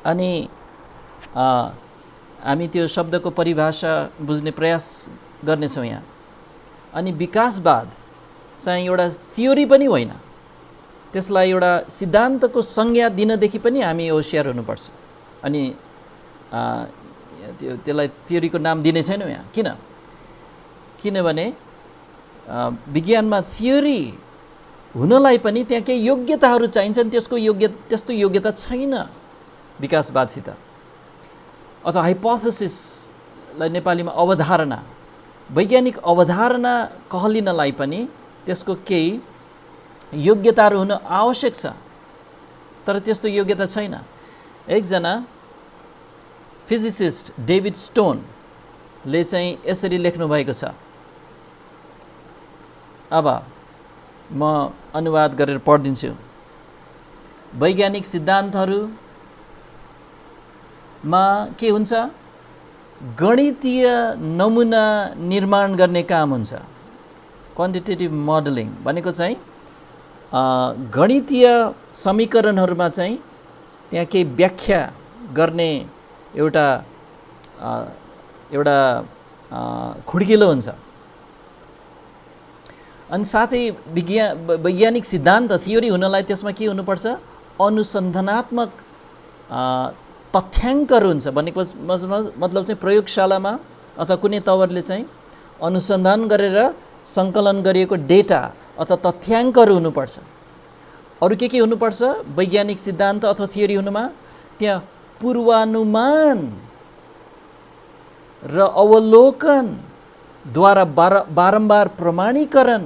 अनि हामी त्यो शब्दको परिभाषा बुझ्ने प्रयास गर्नेछौँ यहाँ। अनि विकासवाद चाहिँ एउटा थियोरी पनि होइन, त्यसलाई एउटा सिद्धान्तको संज्ञा दिनदेखि पनि हामी होसियार हुनुपर्छ। अनि त्यसलाई थियोरीको नाम दिने छैनौँ यहाँ। किनभने विज्ञानमा थियोरी हुनलाई पनि त्यहाँ केही योग्यताहरू चाहिन्छन्, त्यस्तो योग्यता छैन विकासवादसित। अथवा हाइपोथेसिसलाई नेपालीमा अवधारणा, वैज्ञानिक अवधारणा कहलिनलाई पनि त्यसको केही योग्यताहरू हुन आवश्यक छ, तर त्यस्तो योग्यता छैन। एकजना फिजिसिस्ट डेभिड स्टोनले चाहिँ यसरी लेख्नु भएको छ। अब म अनुवाद गरेर पढिदिन्छु। वैज्ञानिक सिद्धान्तहरूमा के हुन्छ? गणितीय नमुना निर्माण गर्ने काम हुन्छ। क्वान्टिटेटिभ मोडलिङ भनेको चाहिँ गणितीय समीकरणहरूमा चाहिँ त्यहाँ केही व्याख्या गर्ने एउटा खुड्किलो हुन्छ। अनि साथै वैज्ञानिक सिद्धान्त थियोरी हुनलाई त्यसमा के हुनुपर्छ? अनुसन्धानात्मक तथ्याङ्कहरू हुन्छ। भनेको मतलब चाहिँ प्रयोगशालामा अथवा कुनै तवरले चाहिँ अनुसन्धान गरेर सङ्कलन गरिएको डेटा अथवा तथ्याङ्कहरू हुनुपर्छ। अरू के हुनुपर्छ? वैज्ञानिक सिद्धान्त अथवा थियोरी हुनुमा त्यहाँ पूर्वानुमान र अवलोकनद्वारा बारम्बार प्रमाणीकरण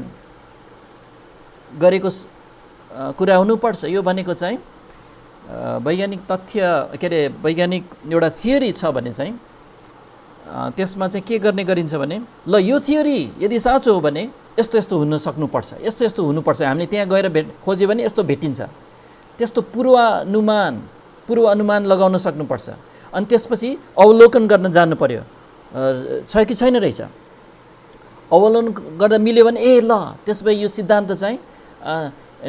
गरेको कुरा हुनुपर्छ। यो भनेको चाहिँ वैज्ञानिक तथ्य के अरे वैज्ञानिक एउटा थियोरी छ भने चाहिँ त्यसमा चाहिँ के गर्ने गरिन्छ भने ल यो थियोरी यदि साँचो हो भने यस्तो यस्तो हुन सक्नुपर्छ, यस्तो यस्तो हुनुपर्छ, हामीले त्यहाँ गएर खोज्यो भने यस्तो भेटिन्छ, त्यस्तो पूर्वानुमान लगाउन सक्नुपर्छ। अनि त्यसपछि अवलोकन गर्न जानु पर्यो छ कि छैन रहेछ। अवलोकन गर्दा मिल्यो भने ए ल त्यसो भए यो सिद्धान्त चाहिँ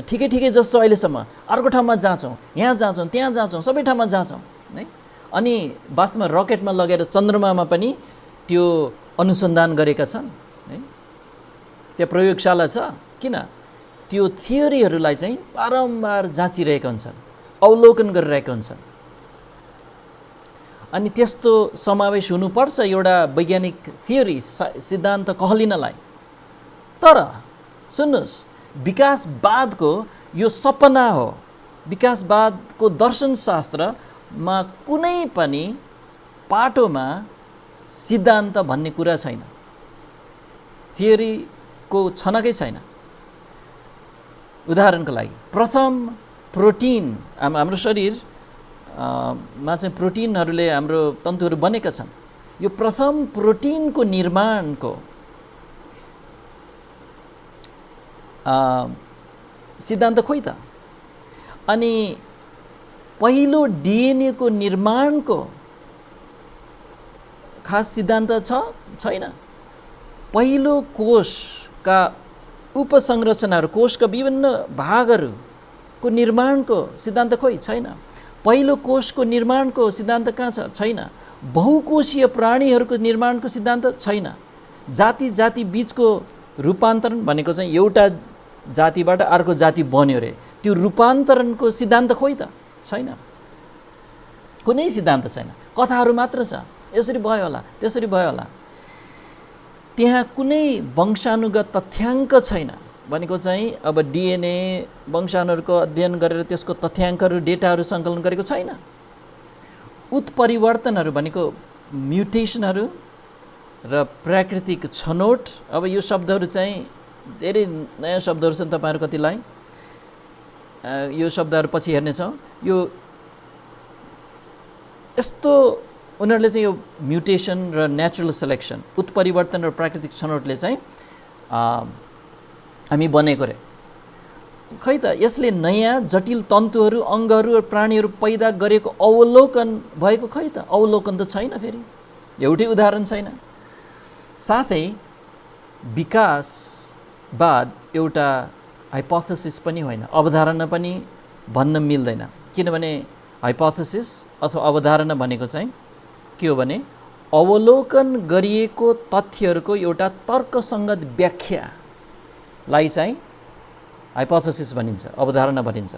ठिकै जस्तो अहिलेसम्म, अर्को ठाउँमा जाँचौँ, यहाँ जाँचौँ, त्यहाँ जाँचौँ, सबै ठाउँमा जाँचौँ है। अनि वास्तवमा रकेटमा लगेर चन्द्रमामा पनि त्यो अनुसन्धान गरेका छन् है, त्यहाँ प्रयोगशाला छ। किन? त्यो थियोरीहरूलाई चाहिँ बारम्बार जाँचिरहेका हुन्छन्, अवलोकन गरिरहेका हुन्छन्। अनि त्यस्तो समावेश हुनुपर्छ एउटा वैज्ञानिक थियोरी सिद्धान्त कहलिनलाई। तर सुन्नुहोस्, विकासवादको यो सपना हो। विकासवादको दर्शनशास्त्रमा कुनै पनि पाटोमा सिद्धान्त भन्ने कुरा छैन, थियोरीको छनकै छैन। उदाहरणको लागि प्रथम प्रोटिन, हाम्रो शरीर मा चाहिँ प्रोटिनहरूले हाम्रो तन्तुहरू बनेका छन्। यो प्रथम प्रोटिनको निर्माणको सिद्धान्त खोइ त? अनि पहिलो डिएनए को निर्माणको खास सिद्धान्त छैन। पहिलो कोषका उपसंरचनाहरू, कोषका विभिन्न भागहरूको निर्माणको सिद्धान्त खोइ छैन। पहिलो कोषको निर्माणको सिद्धान्त कहाँ छ? छैन। बहुकोषीय प्राणीहरूको निर्माणको सिद्धान्त छैन। जाति बीचको रूपान्तरण भनेको चाहिँ एउटा जातिबाट अर्को जाति बन्यो रे, त्यो रूपान्तरणको सिद्धान्त खोइ त? छैन। कुनै सिद्धान्त छैन, कथाहरू मात्र छ। यसरी भयो होला, त्यसरी भयो होला। त्यहाँ कुनै वंशानुगत तथ्याङ्क छैन। भनेको चाहिँ अब डिएनए वंशाणुहरूको अध्ययन गरेर त्यसको तथ्याङ्कहरू, डेटाहरू सङ्कलन गरेको छैन। उत्परिवर्तनहरू भनेको म्युटेसनहरू र प्राकृतिक छनौट, अब यो शब्दहरू चाहिँ धेरै नयाँ शब्दहरू छन्। तपाईँहरू कतिलाई यो शब्दहरू पछि हेर्नेछौँ। यो यस्तो उनीहरूले चाहिँ यो म्युटेसन र नेचुरल सेलेक्सन, उत्परिवर्तन र प्राकृतिक छनौटले चाहिँ हामी बनेको रे। खै त यसले नयाँ जटिल तन्तुहरू, अङ्गहरू र प्राणीहरू पैदा गरेको अवलोकन भएको खै त? अवलोकन त छैन। फेरि एउटै उदाहरण छैन। साथै विकासवाद एउटा हाइपोथेसिस पनि होइन, अवधारणा पनि भन्न मिल्दैन। किनभने हाइपोथेसिस अथवा अवधारणा भनेको चाहिँ के हो भने अवलोकन गरिएको तथ्यहरूको एउटा तर्कसङ्गत व्याख्यालाई चाहिँ हाइपोथेसिस भनिन्छ, अवधारणा भनिन्छ।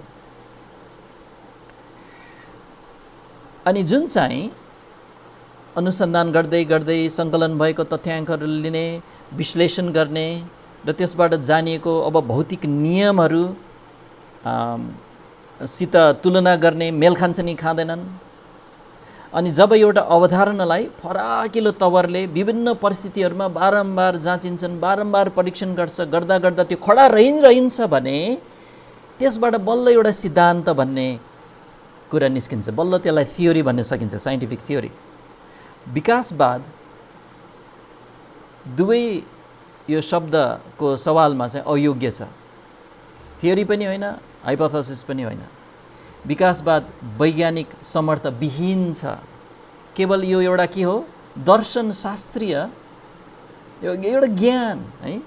अनि जुन चाहिँ अनुसन्धान गर्दै गर्दै सङ्कलन भएको तथ्याङ्कहरू लिने, विश्लेषण गर्ने र त्यसबाट जानिएको अब भौतिक नियमहरू सित तुलना गर्ने, मेल खान्छन् कि खाँदैनन्। अनि जब एउटा अवधारणालाई फराकिलो तवरले विभिन्न परिस्थितिहरूमा बारम्बार जाँचिन्छन्, बारम्बार परीक्षण गर्दा गर्दा त्यो खडा रहन्छ भने त्यसबाट बल्ल एउटा सिद्धान्त भन्ने कुरा निस्किन्छ। बल्ल त्यसलाई थियोरी भन्न सकिन्छ, साइन्टिफिक थियोरी। विकासवाद दुवै यो शब्दको सवालमा चाहिँ अयोग्य छ। थियोरी पनि होइन, हाइपोथेसिस पनि होइन। विकासवाद वैज्ञानिक समर्थ विहीन छ। केवल यो एउटा के हो? दर्शनशास्त्रीय एउटा ज्ञान है,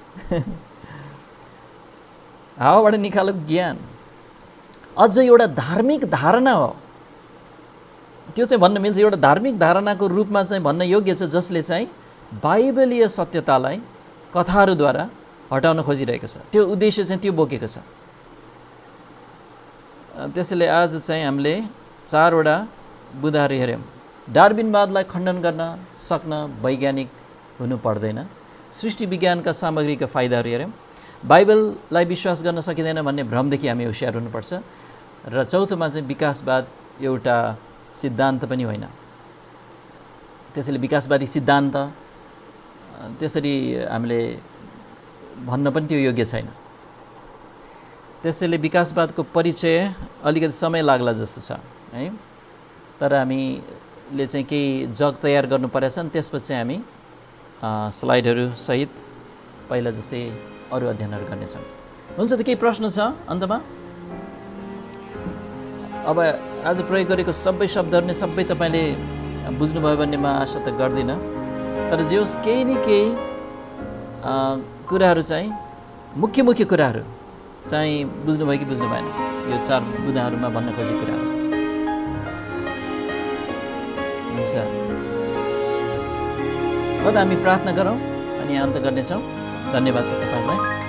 हावाबाट निकालेको ज्ञान। अझ एउटा धार्मिक धारणा हो। त्यो चाहिँ भन्न मिल्छ, एउटा धार्मिक धारणाको रूपमा चाहिँ भन्न योग्य छ, जसले चाहिँ बाइबलीय सत्यतालाई कथाहरूद्वारा हटाउन खोजिरहेको छ। त्यो उद्देश्य चाहिँ त्यो बोकेको छ। त्यसैले आज चाहिँ हामीले 4वटा बुँदाहरू हेऱ्यौँ। डार्विनवादलाई खण्डन गर्न सक्न वैज्ञानिक हुनु पर्दैन। सृष्टि विज्ञानका सामग्रीका फाइदाहरू हेऱ्यौँ। बाइबललाई विश्वास गर्न सकिँदैन भन्ने भ्रमदेखि हामी होसियार हुनुपर्छ। र चौथोमा चाहिँ विकासवाद एउटा सिद्धान्त पनि होइन। त्यसैले विकासवादी सिद्धान्त त्यसरी हामीले भन्न पनि त्यो योग्य छैन। त्यसैले विकासवादको परिचय अलिकति समय लाग्ला जस्तो छ है। तर हामीले चाहिँ केही जग तयार गर्नु परेछ नि, त्यसपछि चाहिँ हामी स्लाइडहरू सहित पहिला जस्तै अरू अध्ययनहरू गर्नेछौँ। हुन्छ, त केही प्रश्न छ अन्तमा? अब आज प्रयोग गरेको सबै शब्दहरू नै सबै तपाईँले बुझ्नुभयो भन्ने म आशा त गर्दिनँ। तर जे होस्, केही न केही कुराहरू चाहिँ मुख्य कुराहरू चाहिँ बुझ्नुभयो कि बुझ्नु भएन, यो 4 बुँदाहरूमा भन्न खोजेको कुराहरू। हुन्छ, ल त हामी प्रार्थना गरौँ अनि अन्त गर्नेछौँ। धन्यवाद छ तपाईँलाई।